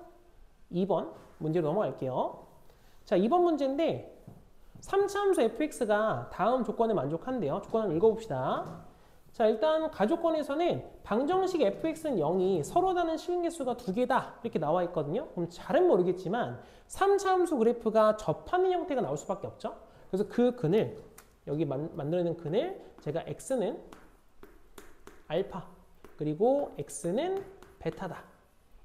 2번 문제로 넘어갈게요. 자, 2번 문제인데 3차함수 fx가 다음 조건에 만족한대요. 조건 한번 읽어봅시다. 자, 일단 가조건에서는 방정식 fx는 0이 서로 다른 실근계수가 2개다 이렇게 나와 있거든요. 그럼 잘은 모르겠지만 3차함수 그래프가 접하는 형태가 나올 수밖에 없죠. 그래서 그 근을 여기 만들어낸 근을 제가 x는 알파 그리고 x는 베타다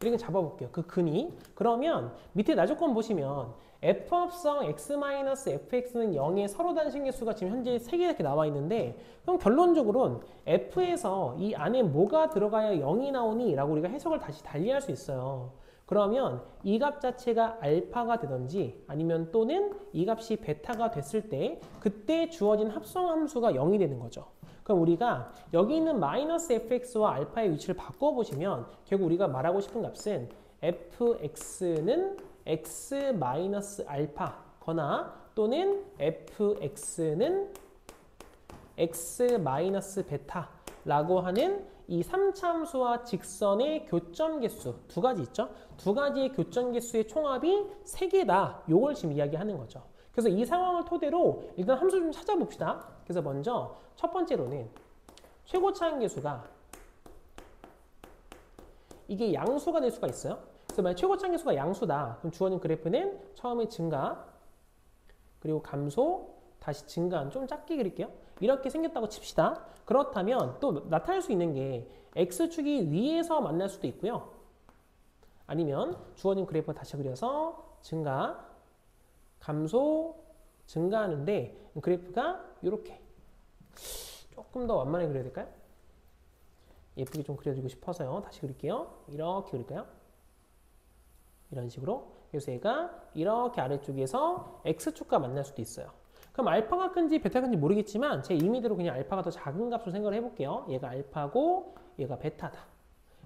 이렇게 잡아볼게요. 그 근이. 그러면 밑에 나조건 보시면 f합성 x-fx는 0의 서로 다른 실근계수가 지금 현재 3개 이렇게 나와 있는데 그럼 결론적으로는 f에서 이 안에 뭐가 들어가야 0이 나오니? 라고 우리가 해석을 다시 달리할 수 있어요. 그러면 이 값 자체가 알파가 되든지 아니면 또는 이 값이 베타가 됐을 때 그때 주어진 합성함수가 0이 되는 거죠. 그럼 우리가 여기 있는 마이너스 fx와 알파의 위치를 바꿔보시면 결국 우리가 말하고 싶은 값은 fx는 x 마이너스 알파거나 또는 fx는 x 마이너스 베타라고 하는 이 3차함수와 직선의 교점 개수 두 가지 있죠? 두 가지의 교점 개수의 총합이 3개다. 요걸 지금 이야기하는 거죠. 그래서 이 상황을 토대로 일단 함수 좀 찾아봅시다. 그래서 먼저 첫 번째로는 최고차항 계수가 이게 양수가 될 수가 있어요. 그래서 만약 최고차항 계수가 양수다. 그럼 주어진 그래프는 처음에 증가 그리고 감소 다시 증가한 좀 작게 그릴게요. 이렇게 생겼다고 칩시다. 그렇다면 또 나타날 수 있는 게 x축이 위에서 만날 수도 있고요. 아니면 주어진 그래프 다시 그려서 증가, 감소, 증가하는데 그래프가 이렇게 조금 더 완만하게 그려야 될까요? 예쁘게 좀 그려주고 싶어서요. 다시 그릴게요. 이렇게 그릴까요? 이런 식으로. 그래서 얘가 이렇게 아래쪽에서 x축과 만날 수도 있어요. 그럼 알파가 큰지 베타가 큰지 모르겠지만 제 임의대로 그냥 알파가 더 작은 값으로 생각을 해볼게요. 얘가 알파고 얘가 베타다.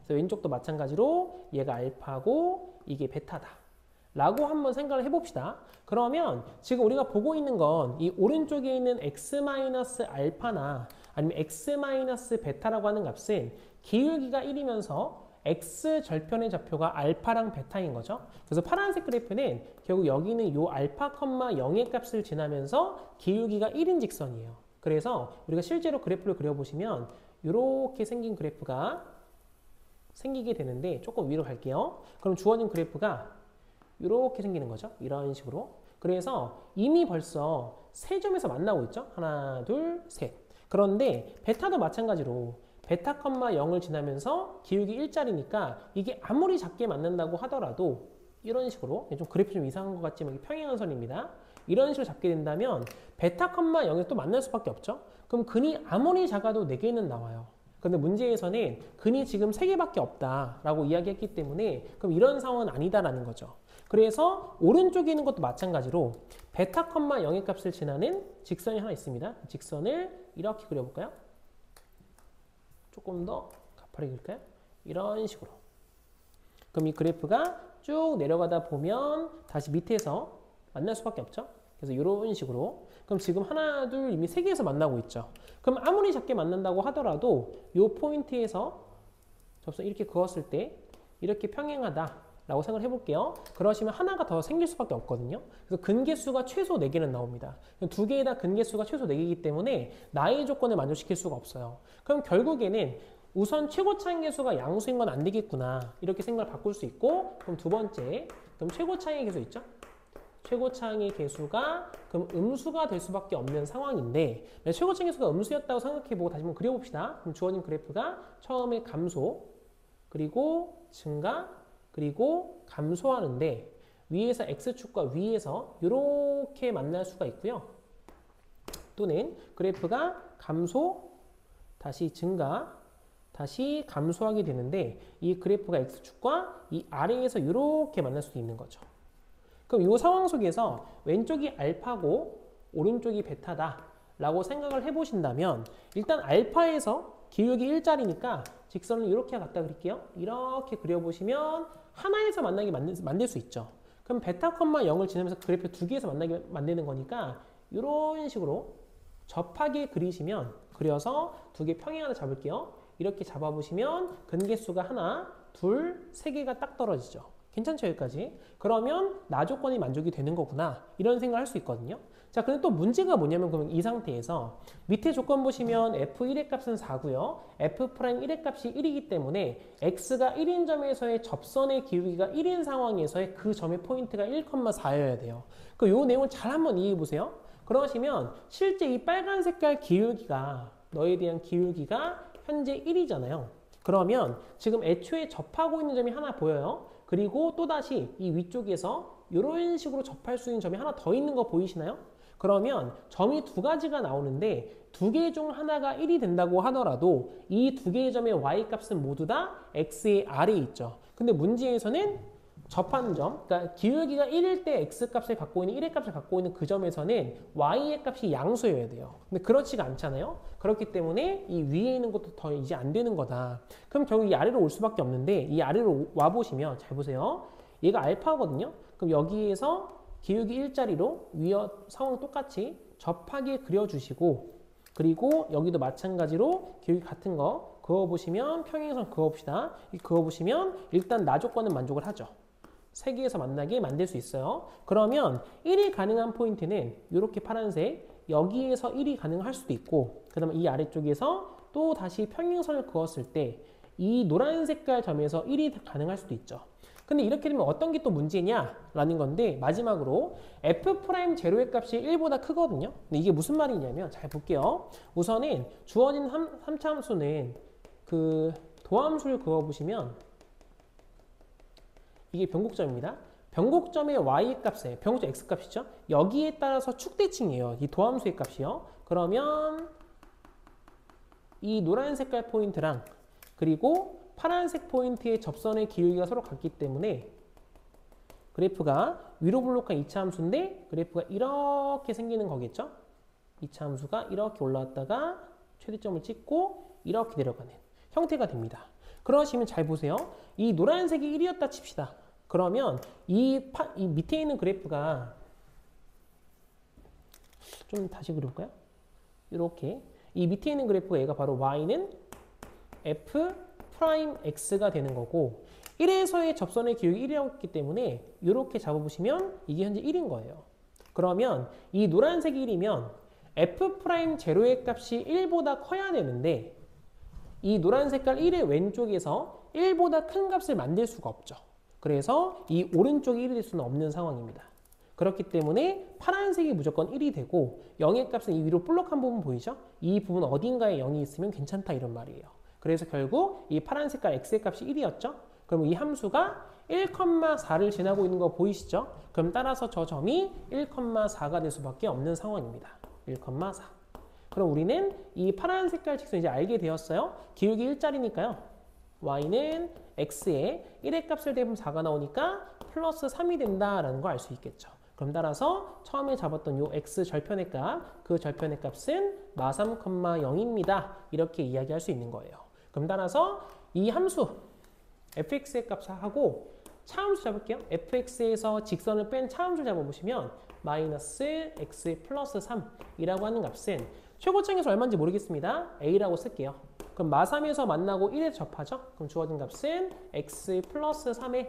그래서 왼쪽도 마찬가지로 얘가 알파고 이게 베타다. 라고 한번 생각을 해봅시다. 그러면 지금 우리가 보고 있는 건 이 오른쪽에 있는 x-알파나 아니면 x-베타라고 하는 값은 기울기가 1이면서 x절편의 좌표가 알파랑 베타인 거죠. 그래서 파란색 그래프는 결국 여기는 요 알파, 0의 값을 지나면서 기울기가 1인 직선이에요. 그래서 우리가 실제로 그래프를 그려보시면 이렇게 생긴 그래프가 생기게 되는데 조금 위로 갈게요. 그럼 주어진 그래프가 이렇게 생기는 거죠. 이런 식으로. 그래서 이미 벌써 세 점에서 만나고 있죠. 하나, 둘, 셋. 그런데 베타도 마찬가지로 베타, 0을 지나면서 기울기 1짜리니까 이게 아무리 작게 만난다고 하더라도 이런 식으로 좀 그래프 좀 이상한 것 같지만 이게 평행한선입니다. 이런 식으로 잡게 된다면 베타, 0에 또 만날 수밖에 없죠. 그럼 근이 아무리 작아도 4개는 나와요. 근데 문제에서는 근이 지금 3개밖에 없다라고 이야기했기 때문에 그럼 이런 상황은 아니다라는 거죠. 그래서 오른쪽에 있는 것도 마찬가지로 베타, 0의 값을 지나는 직선이 하나 있습니다. 직선을 이렇게 그려볼까요? 조금 더 가파르게 그릴까요? 이런 식으로. 그럼 이 그래프가 쭉 내려가다 보면 다시 밑에서 만날 수밖에 없죠. 그래서 이런 식으로. 그럼 지금 하나, 둘 이미 3개에서 만나고 있죠. 그럼 아무리 작게 만난다고 하더라도 이 포인트에서 접선 이렇게 그었을 때 이렇게 평행하다라고 생각을 해볼게요. 그러시면 하나가 더 생길 수밖에 없거든요. 그래서 근개수가 최소 4개는 나옵니다. 2개의 다 근개수가 최소 4개이기 때문에 나의 조건을 만족시킬 수가 없어요. 그럼 결국에는 우선 최고차항 계수가 양수인 건 안 되겠구나 이렇게 생각을 바꿀 수 있고 그럼 두 번째 그럼 최고차항의 계수 있죠? 최고차항의 계수가 그럼 음수가 될 수밖에 없는 상황인데 최고차항 계수가 음수였다고 생각해보고 다시 한번 그려봅시다. 그럼 주어진 그래프가 처음에 감소 그리고 증가 그리고 감소하는데 위에서 x축과 위에서 이렇게 만날 수가 있고요. 또는 그래프가 감소, 다시 증가, 다시 감소하게 되는데 이 그래프가 X축과 이 아래에서 이렇게 만날 수도 있는 거죠. 그럼 이 상황 속에서 왼쪽이 알파고 오른쪽이 베타다 라고 생각을 해보신다면 일단 알파에서 기울기 1짜리니까 직선을 이렇게 갖다 그릴게요. 이렇게 그려보시면 하나에서 만나게 만들 수 있죠. 그럼 베타, 0을 지나면서 그래프 두 개에서 만나게 만드는 거니까 이런 식으로 접하게 그리시면 그려서 두 개 평행하나 잡을게요. 이렇게 잡아보시면 근계수가 하나, 둘, 세 개가 딱 떨어지죠. 괜찮죠, 여기까지? 그러면 나 조건이 만족이 되는 거구나 이런 생각을 할 수 있거든요. 자, 근데 또 문제가 뭐냐면 그러면 이 상태에서 밑에 조건 보시면 F1의 값은 4고요. F'1의 값이 1이기 때문에 X가 1인 점에서의 접선의 기울기가 1인 상황에서의 그 점의 포인트가 1,4여야 돼요. 그 요 내용을 잘 한번 이해해 보세요. 그러시면 실제 이 빨간 색깔 기울기가 너에 대한 기울기가 현재 1이잖아요. 그러면 지금 애초에 접하고 있는 점이 하나 보여요. 그리고 또다시 이 위쪽에서 이런 식으로 접할 수 있는 점이 하나 더 있는 거 보이시나요? 그러면 점이 두 가지가 나오는데 두 개 중 하나가 1이 된다고 하더라도 이 두 개의 점의 y값은 모두 다 x의 아래에 있죠. 근데 문제에서는 접하는 점, 그러니까 기울기가 1일 때 x값을 갖고 있는 1의 값을 갖고 있는 그 점에서는 y의 값이 양수여야 돼요. 근데 그렇지가 않잖아요. 그렇기 때문에 이 위에 있는 것도 더 이제 안 되는 거다. 그럼 결국 이 아래로 올 수밖에 없는데 이 아래로 와 보시면 잘 보세요. 얘가 알파거든요. 그럼 여기에서 기울기 1짜리로 위와 상황 똑같이 접하게 그려주시고 그리고 여기도 마찬가지로 기울기 같은 거 그어보시면 평행선 그어봅시다. 그어보시면 일단 나 조건은 만족을 하죠. 세 개에서 만나게 만들 수 있어요. 그러면 1이 가능한 포인트는 이렇게 파란색 여기에서 1이 가능할 수도 있고 그 다음에 이 아래쪽에서 또 다시 평행선을 그었을 때 이 노란 색깔 점에서 1이 가능할 수도 있죠. 근데 이렇게 되면 어떤 게 또 문제냐라는 건데 마지막으로 F'0의 값이 1보다 크거든요. 근데 이게 무슨 말이냐면 잘 볼게요. 우선은 주어진 3차 함수는 그 도함수를 그어보시면 이게 변곡점입니다. 변곡점의 y값에 변곡점 x값이죠. 여기에 따라서 축대칭이에요. 이 도함수의 값이요. 그러면 이 노란 색깔 포인트랑 그리고 파란색 포인트의 접선의 기울기가 서로 같기 때문에 그래프가 위로 볼록한 2차 함수인데 그래프가 이렇게 생기는 거겠죠. 2차 함수가 이렇게 올라왔다가 최대점을 찍고 이렇게 내려가는 형태가 됩니다. 그러시면 잘 보세요. 이 노란색이 1이었다 칩시다. 그러면 이 밑에 있는 그래프가 좀 다시 그려볼까요? 이렇게 이 밑에 있는 그래프가 얘가 바로 y는 F'X가 되는 거고 1에서의 접선의 기울기 1이었기 때문에 이렇게 잡아보시면 이게 현재 1인 거예요. 그러면 이 노란색이 1이면 F'제로의 값이 1보다 커야 되는데 이 노란 색깔 1의 왼쪽에서 1보다 큰 값을 만들 수가 없죠. 그래서 이 오른쪽이 1이 될 수는 없는 상황입니다. 그렇기 때문에 파란색이 무조건 1이 되고 0의 값은 이 위로 볼록한 부분 보이죠? 이 부분 어딘가에 0이 있으면 괜찮다 이런 말이에요. 그래서 결국 이 파란 색깔 x의 값이 1이었죠? 그럼 이 함수가 1,4를 지나고 있는 거 보이시죠? 그럼 따라서 저 점이 1,4가 될 수밖에 없는 상황입니다. 1,4. 그럼 우리는 이 파란 색깔 직선 이제 알게 되었어요. 기울기 1짜리니까요. y는 x에 1의 값을 대면 4가 나오니까 플러스 3이 된다라는 걸 알 수 있겠죠. 그럼 따라서 처음에 잡았던 요 x 절편의 값, 그 절편의 값은 마3,0입니다. 이렇게 이야기할 수 있는 거예요. 그럼 따라서 이 함수 fx의 값하고 차함수 잡을게요. fx에서 직선을 뺀 차함수 잡아보시면 마이너스 x 플러스 3이라고 하는 값은 최고점에서 얼마인지 모르겠습니다. a라고 쓸게요. 그럼 마3에서 만나고 1에 접하죠. 그럼 주어진 값은 x 플러스 3의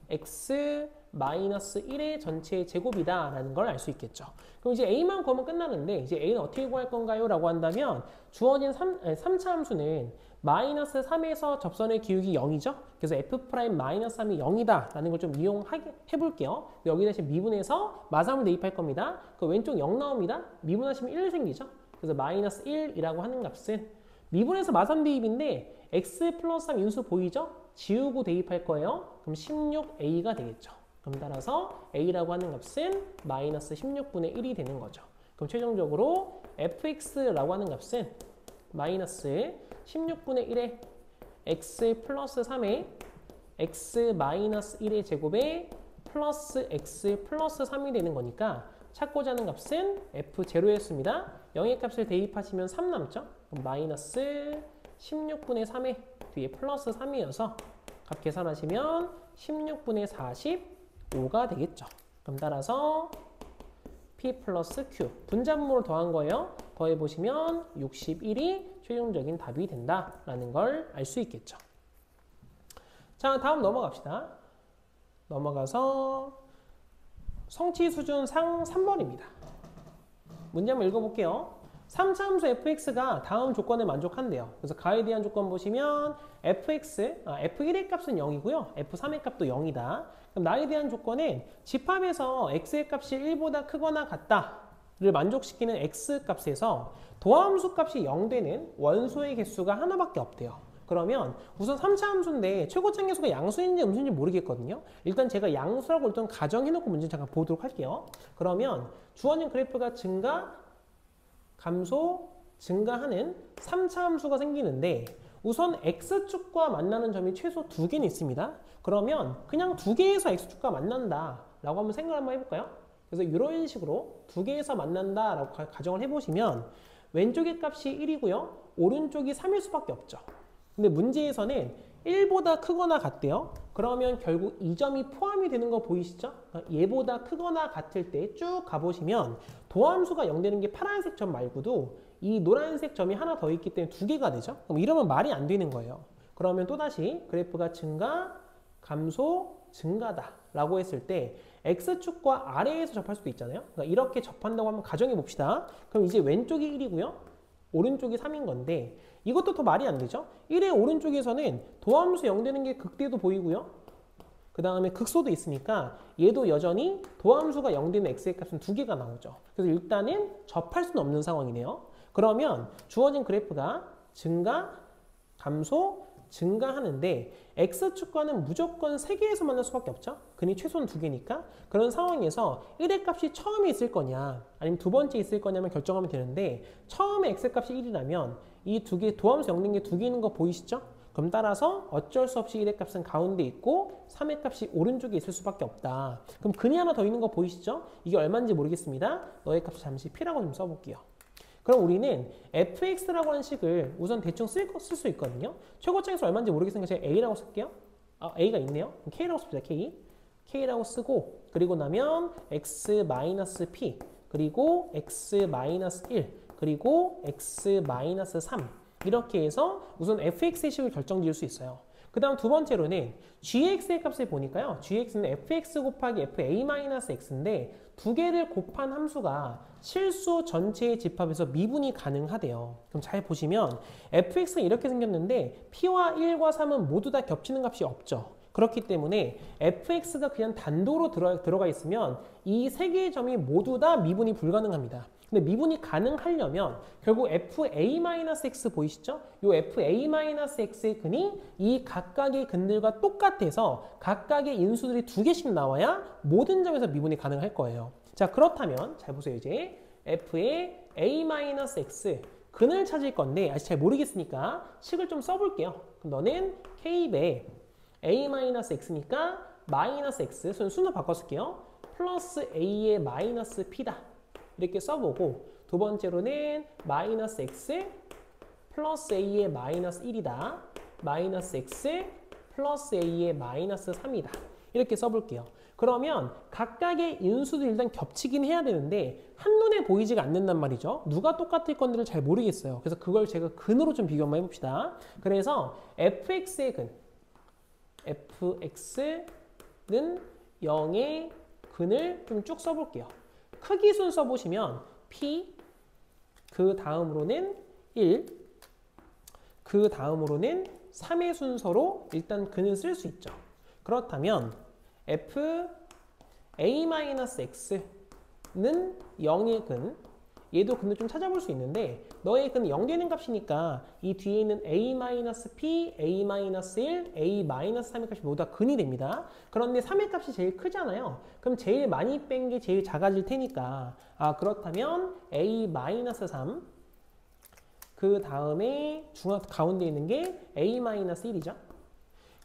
x 마이너스 1의 전체의 제곱이다 라는 걸 알 수 있겠죠. 그럼 이제 a만 구하면 끝나는데 이제 a는 어떻게 구할 건가요? 라고 한다면 주어진 3차 함수는 마이너스 3에서 접선의 기울기 0이죠. 그래서 f' 마이너스 3이 0이다 라는 걸 좀 이용해 볼게요. 여기 대신 미분해서 마3을 대입할 겁니다. 그 왼쪽 0 나옵니다. 미분하시면 1 생기죠. 그래서 마이너스 1이라고 하는 값은 미분해서 마3 대입인데 x 플러스 3 인수 보이죠? 지우고 대입할 거예요. 그럼 16a가 되겠죠. 그럼 따라서 a라고 하는 값은 마이너스 16분의 1이 되는 거죠. 그럼 그럼 최종적으로 fx라고 하는 값은 마이너스 16분의 1의 x 플러스 3의 x 마이너스 1의 제곱에 플러스 x 플러스 3이 되는 거니까 찾고자 하는 값은 f0였습니다. 0의 값을 대입하시면 3 남죠? 그럼 마이너스 16분의 3의 뒤에 플러스 3이어서 값 계산하시면 16분의 45가 되겠죠. 그럼 따라서 p 플러스 q 분자분모를 더한 거예요. 더해보시면 61이 최종적인 답이 된다라는 걸 알 수 있겠죠. 자, 다음 넘어갑시다. 넘어가서 성취 수준 상 3번입니다. 문제 한번 읽어볼게요. 3차 함수 fx가 다음 조건에 만족한대요. 그래서 가에 대한 조건 보시면 f1의 값은 0이고요. f3의 값도 0이다. 그럼 나에 대한 조건은 집합에서 x의 값이 1보다 크거나 같다를 만족시키는 x 값에서 도함수 값이 0 되는 원소의 개수가 하나밖에 없대요. 그러면 우선 3차 함수인데 최고점 개수가 양수인지 음수인지 모르겠거든요. 일단 제가 양수라고 일단 가정해놓고 문제 잠깐 보도록 할게요. 그러면 주어진 그래프가 증가, 감소, 증가하는 3차 함수가 생기는데 우선 x축과 만나는 점이 최소 2개는 있습니다. 그러면 그냥 2개에서 x축과 만난다 라고 한번 생각을 한번 해볼까요? 그래서 이런 식으로 2개에서 만난다 라고 가정을 해보시면 왼쪽의 값이 1이고요. 오른쪽이 3일 수밖에 없죠. 근데 문제에서는 1보다 크거나 같대요. 그러면 결국 이 점이 포함이 되는 거 보이시죠? 얘보다 크거나 같을 때 쭉 가보시면 도함수가 0 되는 게 파란색 점 말고도 이 노란색 점이 하나 더 있기 때문에 2개가 되죠? 그럼 이러면 말이 안 되는 거예요. 그러면 또다시 그래프가 증가, 감소, 증가다 라고 했을 때 X축과 아래에서 접할 수도 있잖아요. 그러니까 이렇게 접한다고 한번 가정해 봅시다. 그럼 이제 왼쪽이 1이고요. 오른쪽이 3인 건데 이것도 더 말이 안 되죠? 1의 오른쪽에서는 도함수 0 되는 게 극대도 보이고요. 그 다음에 극소도 있으니까 얘도 여전히 도함수가 0 되는 x의 값은 2개가 나오죠. 그래서 일단은 접할 수는 없는 상황이네요. 그러면 주어진 그래프가 증가, 감소, 증가하는데 x축과는 무조건 3개에서 만날 수밖에 없죠. 근이 최소는 2개니까. 그런 상황에서 1의 값이 처음에 있을 거냐 아니면 두 번째 있을 거냐만 결정하면 되는데 처음에 x값이 1이라면 이 두 개 도함수 0 된 게 2개 있는 거 보이시죠? 그럼 따라서 어쩔 수 없이 1의 값은 가운데 있고 3의 값이 오른쪽에 있을 수밖에 없다. 그럼 근이 하나 더 있는 거 보이시죠? 이게 얼마인지 모르겠습니다. 너의 값을 잠시 p라고 좀 써볼게요. 그럼 우리는 fx라고 하는 식을 우선 대충 쓸 수 있거든요. 최고점에서 얼마인지 모르겠으니까 제가 a라고 쓸게요. a가 있네요. 그럼 k라고 씁시다. k라고 쓰고 그리고 나면 x-p 그리고 x-1 그리고 x-3 이렇게 해서 우선 fx의 식을 결정지을 수 있어요. 그 다음 두 번째로는 gx의 값을 보니까요. gx는 fx 곱하기 fa-x인데 두 개를 곱한 함수가 실수 전체의 집합에서 미분이 가능하대요. 그럼 잘 보시면 fx가 이렇게 생겼는데 p와 1과 3은 모두 다 겹치는 값이 없죠. 그렇기 때문에 fx가 그냥 단도로 들어가 있으면 이 세 개의 점이 모두 다 미분이 불가능합니다. 근데 미분이 가능하려면 결국 fa-x 보이시죠? 이 fa-x의 근이 이 각각의 근들과 똑같아서 각각의 인수들이 2개씩 나와야 모든 점에서 미분이 가능할 거예요. 자, 그렇다면 잘 보세요. 이제 f의 a-x 근을 찾을 건데 아직 잘 모르겠으니까 식을 좀 써볼게요. 그럼 너는 k배 a-x니까 마이너스 x 순서 바꿔 쓸게요. 플러스 a의 마이너스 p다. 이렇게 써보고 두 번째로는 마이너스 x 플러스 a의 마이너스 1이다. 마이너스 x 플러스 a의 마이너스 3이다. 이렇게 써볼게요. 그러면 각각의 인수도 일단 겹치긴 해야 되는데 한눈에 보이지가 않는단 말이죠. 누가 똑같을 건지를 잘 모르겠어요. 그래서 그걸 제가 근으로 좀 비교 한번 해봅시다. 그래서 fx의 근 fx는 0의 근을 좀 쭉 써볼게요. 크기 순서 보시면 p 그 다음으로는 1 그 다음으로는 3의 순서로 일단 근을 쓸 수 있죠. 그렇다면 f a-x는 0의 근 얘도 근데 좀 찾아볼 수 있는데 너의 근은 0 되는 값이니까 이 뒤에 있는 a-p, a-1, a-3의 값이 모두 다 근이 됩니다. 그런데 3의 값이 제일 크잖아요. 그럼 제일 많이 뺀 게 제일 작아질 테니까 그렇다면 a-3 그 다음에 가운데 있는 게 a-1이죠.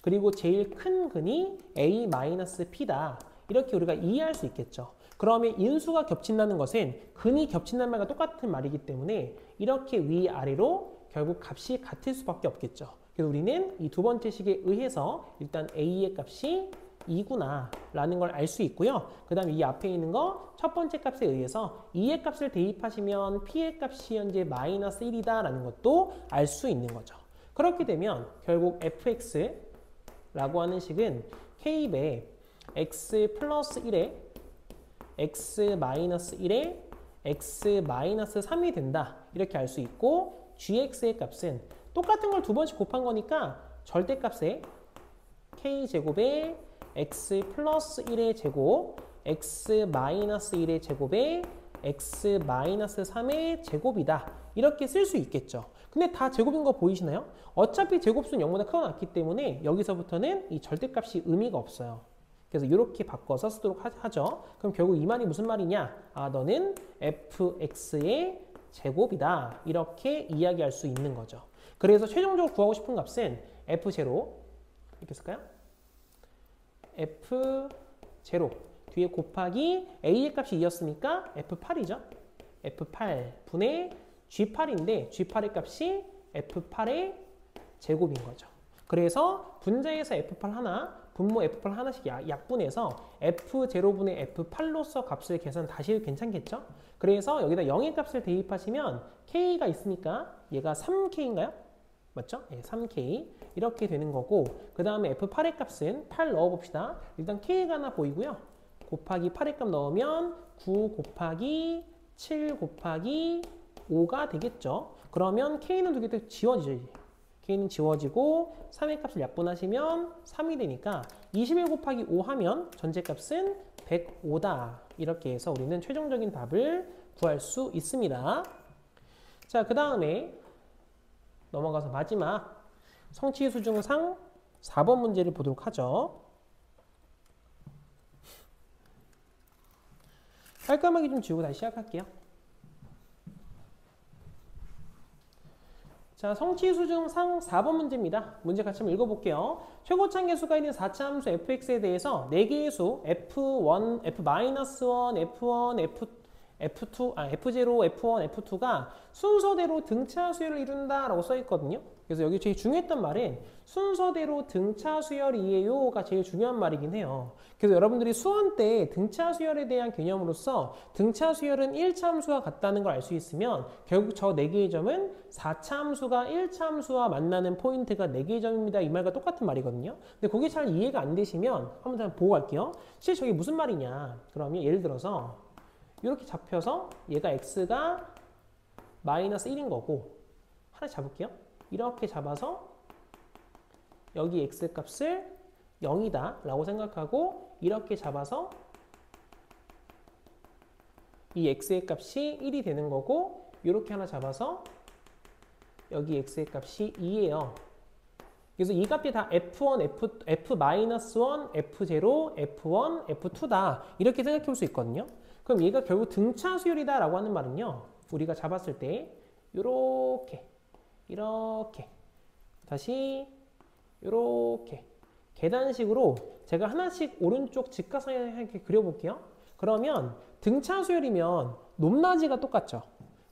그리고 제일 큰 근이 a-p다. 이렇게 우리가 이해할 수 있겠죠. 그러면 인수가 겹친다는 것은 근이 겹친다는 말과 똑같은 말이기 때문에 이렇게 위아래로 결국 값이 같을 수밖에 없겠죠. 그래서 우리는 이 두 번째 식에 의해서 일단 a의 값이 2구나 라는 걸 알 수 있고요. 그 다음에 이 앞에 있는 거 첫 번째 값에 의해서 2의 값을 대입하시면 p의 값이 현재 마이너스 1이다 라는 것도 알 수 있는 거죠. 그렇게 되면 결국 fx라고 하는 식은 k배 x 플러스 1에 x 마이너스 1에 x 마이너스 3이 된다. 이렇게 알 수 있고 gx의 값은 똑같은 걸 두 번씩 곱한 거니까 절대값에 k제곱에 x 플러스 1의 제곱 x 마이너스 1의 제곱에 x 마이너스 3의 제곱이다. 이렇게 쓸 수 있겠죠. 근데 다 제곱인 거 보이시나요? 어차피 제곱수는 0보다 크거나 같기 때문에 여기서부터는 이 절대값이 의미가 없어요. 그래서 이렇게 바꿔서 쓰도록 하죠. 그럼 결국 이 말이 무슨 말이냐? 너는 fx의 제곱이다. 이렇게 이야기할 수 있는 거죠. 그래서 최종적으로 구하고 싶은 값은 f0 이렇게 쓸까요? f0 뒤에 곱하기 a의 값이 2였으니까 f8이죠. f8 분의 g8인데 g8의 값이 f8의 제곱인 거죠. 그래서 분자에서 f8 하나, 분모 f8 하나씩 약분해서 f0분의 f8로서 값을 계산 다시 해도 괜찮겠죠? 그래서 여기다 0의 값을 대입하시면 k가 있으니까 얘가 3k인가요? 맞죠? 네, 3k 이렇게 되는 거고 그 다음에 f8의 값은 8 넣어봅시다. 일단 k가 하나 보이고요. 곱하기 8의 값 넣으면 9 곱하기 7 곱하기 5가 되겠죠. 그러면 k는 두 개 더 지워지죠. k는 지워지고 3의 값을 약분하시면 3이 되니까 21 곱하기 5 하면 전체 값은 105다. 이렇게 해서 우리는 최종적인 답을 구할 수 있습니다. 자, 그 다음에 넘어가서 마지막 성취수중상 4번 문제를 보도록 하죠. 깔끔하게 좀 지우고 다시 시작할게요. 자, 성취수중상 4번 문제입니다. 문제 같이 한번 읽어볼게요. 최고차 계수가 있는 4차 함수 fx에 대해서 4개의 수 f1, f-1, f1, f2, f0, f1, f2가 순서대로 등차 수열을 이룬다 라고 써있거든요. 그래서 여기 제일 중요했던 말은 순서대로 등차 수열이에요가 제일 중요한 말이긴 해요. 그래서 여러분들이 수원 때 등차 수열에 대한 개념으로서 등차 수열은 1차 함수와 같다는 걸 알 수 있으면 결국 저 4개의 점은 4차 함수가 1차 함수와 만나는 포인트가 4개의 점입니다. 이 말과 똑같은 말이거든요. 근데 그게 잘 이해가 안 되시면 한번 보고 갈게요. 실제 저게 무슨 말이냐. 그러면 예를 들어서 이렇게 잡혀서 얘가 x가 마이너스 1인 거고 하나 잡을게요. 이렇게 잡아서 여기 x 값을 0이다 라고 생각하고 이렇게 잡아서 이 x의 값이 1이 되는 거고 이렇게 하나 잡아서 여기 x의 값이 2예요. 그래서 이 값이 다 f1, f-1, f0, f1, f2다 이렇게 생각해 볼 수 있거든요. 그럼 얘가 결국 등차 수열이다 라고 하는 말은요. 우리가 잡았을 때 요렇게 이렇게 다시 요렇게 계단식으로 제가 하나씩 오른쪽 직각상향하게 그려볼게요. 그러면 등차 수열이면 높낮이가 똑같죠.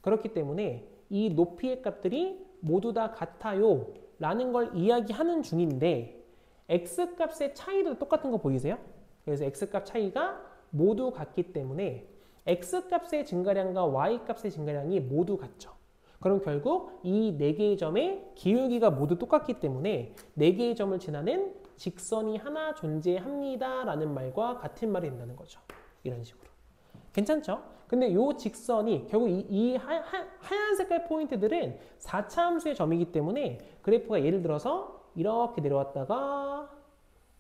그렇기 때문에 이 높이의 값들이 모두 다 같아요 라는 걸 이야기하는 중인데 x값의 차이도 똑같은 거 보이세요? 그래서 x값 차이가 모두 같기 때문에 x값의 증가량과 y값의 증가량이 모두 같죠. 그럼 결국 이 4개의 점의 기울기가 모두 똑같기 때문에 4개의 점을 지나는 직선이 하나 존재합니다 라는 말과 같은 말이 된다는 거죠. 이런 식으로. 괜찮죠? 근데 이 직선이 결국 이 하얀 색깔 포인트들은 4차 함수의 점이기 때문에 그래프가 예를 들어서 이렇게 내려왔다가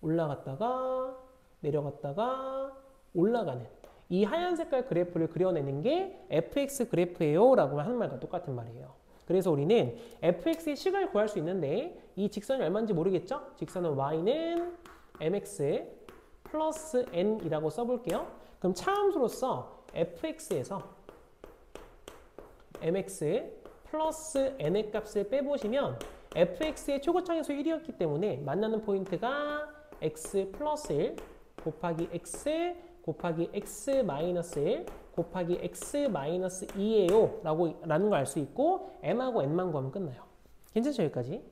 올라갔다가 내려갔다가 올라가는 이 하얀 색깔 그래프를 그려내는 게 fx 그래프예요 라고 하는 말과 똑같은 말이에요. 그래서 우리는 fx의 식을 구할 수 있는데 이 직선이 얼마인지 모르겠죠? 직선은 y는 mx 플러스 n이라고 써볼게요. 그럼 차함수로서 fx에서 mx 플러스 n의 값을 빼보시면 fx의 초고차계수 1이었기 때문에 만나는 포인트가 x 플러스 1 곱하기 x 곱하기 x 마이너스 1 곱하기 x 마이너스 2예요 라는 걸 알 수 있고 m하고 n만 구하면 끝나요. 괜찮죠 여기까지?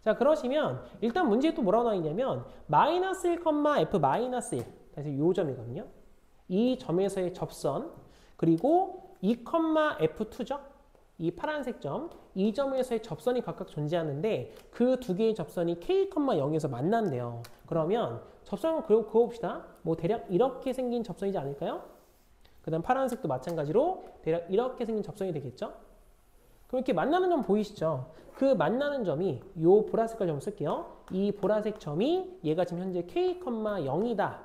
자 그러시면 일단 문제에 또 뭐라고 나와 있냐면 마이너스 1, f 마이너스 1 그래서 이 점이거든요. 이 점에서의 접선 그리고 2, f2죠. 이 파란색 점, 이 점에서의 접선이 각각 존재하는데 그 두 개의 접선이 k, 0에서 만난대요. 그러면 접선을 그어봅시다. 뭐 대략 이렇게 생긴 접선이지 않을까요? 그 다음 파란색도 마찬가지로 대략 이렇게 생긴 접선이 되겠죠? 그럼 이렇게 만나는 점 보이시죠? 그 만나는 점이 이 보라색깔 점 쓸게요. 이 보라색 점이 얘가 지금 현재 k, 0이다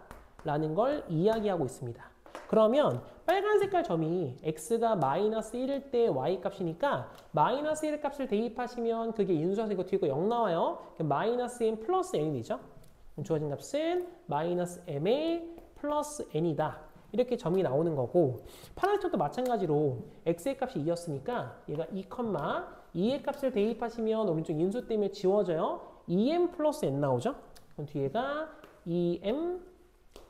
라는 걸 이야기하고 있습니다. 그러면 빨간 색깔 점이 x가 마이너스 1일 때 y 값이니까 마이너스 1 값을 대입하시면 그게 인수해서 이거 뒤에 거 0 나와요. 마이너스 m 플러스 n이 되죠. 그럼 주어진 값은 마이너스 ma 플러스 n이다. 이렇게 점이 나오는 거고 파란색 점도 마찬가지로 x의 값이 2였으니까 얘가 2, 2의 값을 대입하시면 오른쪽 인수 때문에 지워져요. 2m 플러스 n 나오죠. 그럼 뒤에가 2m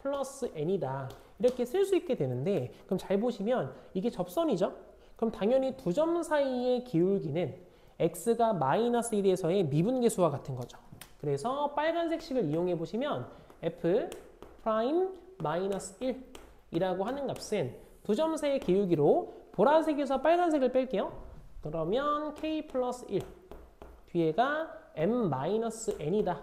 플러스 n이다. 이렇게 쓸 수 있게 되는데 그럼 잘 보시면 이게 접선이죠. 그럼 당연히 두 점 사이의 기울기는 x가 마이너스 1에서의 미분계수와 같은 거죠. 그래서 빨간색 식을 이용해 보시면 f 프라임 마이너스 1이라고 하는 값은 두 점 사이의 기울기로 보라색에서 빨간색을 뺄게요. 그러면 k 플러스 1 뒤에가 m 마이너스 n이다.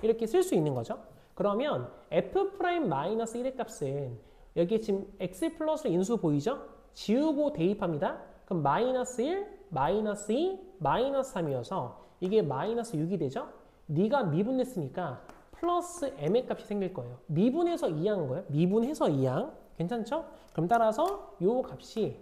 이렇게 쓸 수 있는 거죠. 그러면 f 프라임 마이너스 1의 값은 여기에 지금 x 플러스 인수 보이죠? 지우고 대입합니다. 그럼 마이너스 1, 마이너스 2, 마이너스 3이어서 이게 마이너스 6이 되죠? 네가 미분했으니까 플러스 m의 값이 생길 거예요. 미분해서 2항인 거예요. 미분해서 2항. 괜찮죠? 그럼 따라서 요 값이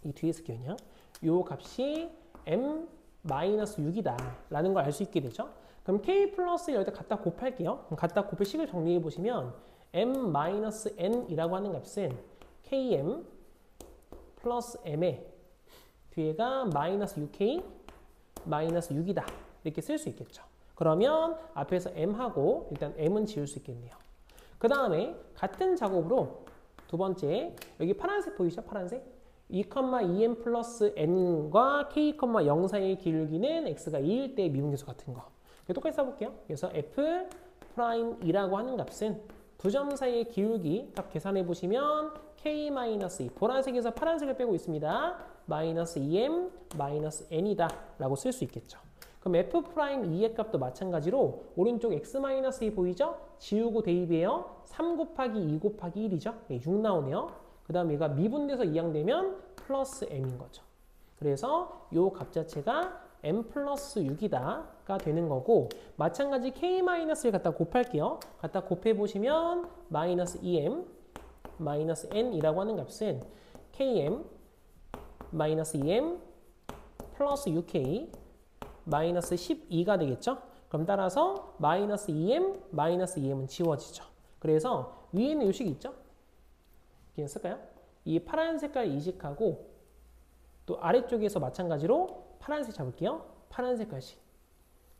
이 뒤에 쓸게요. 그냥. 요 값이 m 마이너스 6이다 라는 걸 알 수 있게 되죠. 그럼 k 플러스 여기다 갖다 곱할게요. 그럼 갖다 곱할 식을 정리해 보시면 m-n이라고 하는 값은 km 플러스 m의 뒤에가 마이너스 6k 마이너스 6이다. 이렇게 쓸 수 있겠죠. 그러면 앞에서 m하고 일단 m은 지울 수 있겠네요. 그 다음에 같은 작업으로 두 번째 여기 파란색 보이시죠? 파란색 2,2m 플러스 n과 k, 0 사이의 기울기는 x가 2일 때 미분계수 같은 거. 똑같이 써볼게요. 그래서 f 프라임이라고 하는 값은 두 점 사이의 기울기 딱 계산해 보시면 k-2 보라색에서 파란색을 빼고 있습니다. 마이너스 2m 마이너스 n이다 라고 쓸 수 있겠죠. 그럼 f 프라임 2의 값도 마찬가지로 오른쪽 x-2 보이죠? 지우고 대입이에요. 3 곱하기 2 곱하기 1이죠. 6 나오네요. 그 다음 얘가 미분돼서 2항 되면 플러스 m인 거죠. 그래서 요 값 자체가 m 플러스 6이다가 되는 거고 마찬가지 k-를 갖다 곱할게요. 갖다 곱해보시면 마이너스 2m 마이너스 n이라고 하는 값은 km 마이너스 2m 플러스 6k 마이너스 12가 되겠죠. 그럼 따라서 마이너스 2m 마이너스 2m은 지워지죠. 그래서 위에는 요 식이 있죠. 그냥 쓸까요? 이 파란 색깔 이식하고 또 아래쪽에서 마찬가지로 파란색 잡을게요. 파란 색깔씩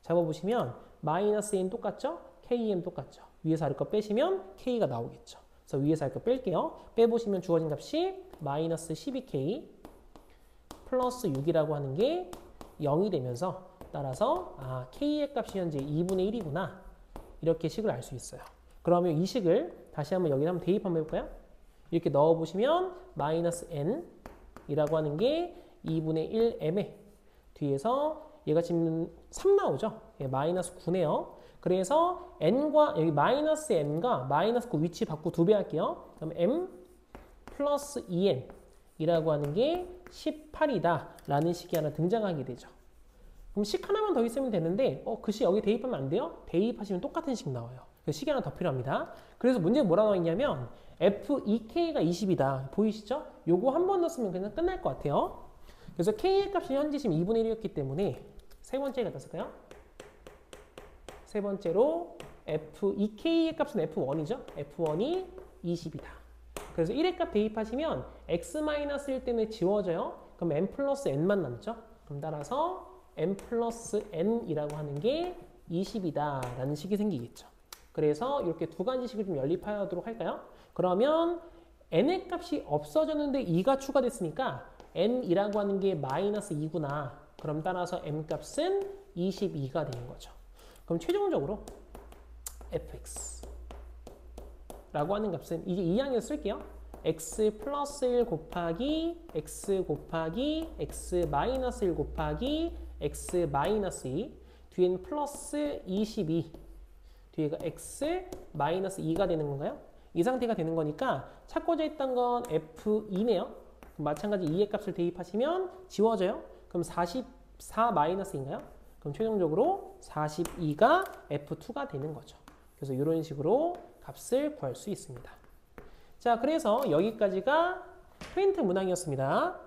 잡아보시면 마이너스 n 똑같죠? km 똑같죠? 위에서 아래 거 빼시면 k가 나오겠죠. 그래서 위에서 아래 거 뺄게요. 빼보시면 주어진 값이 마이너스 12k 플러스 6이라고 하는 게 0이 되면서 따라서 k의 값이 현재 2분의 1이구나 이렇게 식을 알 수 있어요. 그러면 이 식을 다시 한번 여기 한번 대입 한번 해볼까요? 이렇게 넣어보시면 마이너스 n이라고 하는 게 2분의 1m에 뒤에서 얘가 지금 3 나오죠? 예, 마이너스 9네요. 그래서 n과 여기 마이너스 n과 마이너스 9 위치 바꾸고 2배 할게요. 그럼 m 플러스 2n 이라고 하는 게 18이다 라는 식이 하나 등장하게 되죠. 그럼 식 하나만 더 있으면 되는데 그 식 여기 대입하면 안 돼요? 대입하시면 똑같은 식 나와요. 그 식이 하나 더 필요합니다. 그래서 문제가 뭐라 나와 있냐면 F2K가 20이다. 보이시죠? 요거 한 번 넣었으면 그냥 끝날 것 같아요. 그래서 K의 값이 현재 지금 2분의 1이었기 때문에 세 번째가 됐을까요? 세 번째로 F2K의 값은 F1이죠? F1이 20이다. 그래서 1의 값 대입하시면 x-1 때문에 지워져요. 그럼 n 플러스 n만 남죠? 그럼 따라서 n 플러스 n이라고 하는 게 20이다 라는 식이 생기겠죠. 그래서 이렇게 두 가지 식을 좀 연립하도록 할까요? 그러면 n의 값이 없어졌는데 2가 추가됐으니까 n이라고 하는 게 마이너스 2구나. 그럼 따라서 n 값은 22가 되는 거죠. 그럼 최종적으로 fx 라고 하는 값은 이제 2항에서 쓸게요. x 플러스 1 곱하기 x 곱하기 x 마이너스 1 곱하기 x 마이너스 2 뒤에는 플러스 22 뒤에가 x 마이너스 2가 되는 건가요? 이 상태가 되는 거니까 찾고자 했던 건 f2네요. 마찬가지 2의 값을 대입하시면 지워져요. 그럼 44 마이너스인가요? 그럼 최종적으로 42가 f2가 되는 거죠. 그래서 이런 식으로 값을 구할 수 있습니다. 자, 그래서 여기까지가 프린트 문항이었습니다.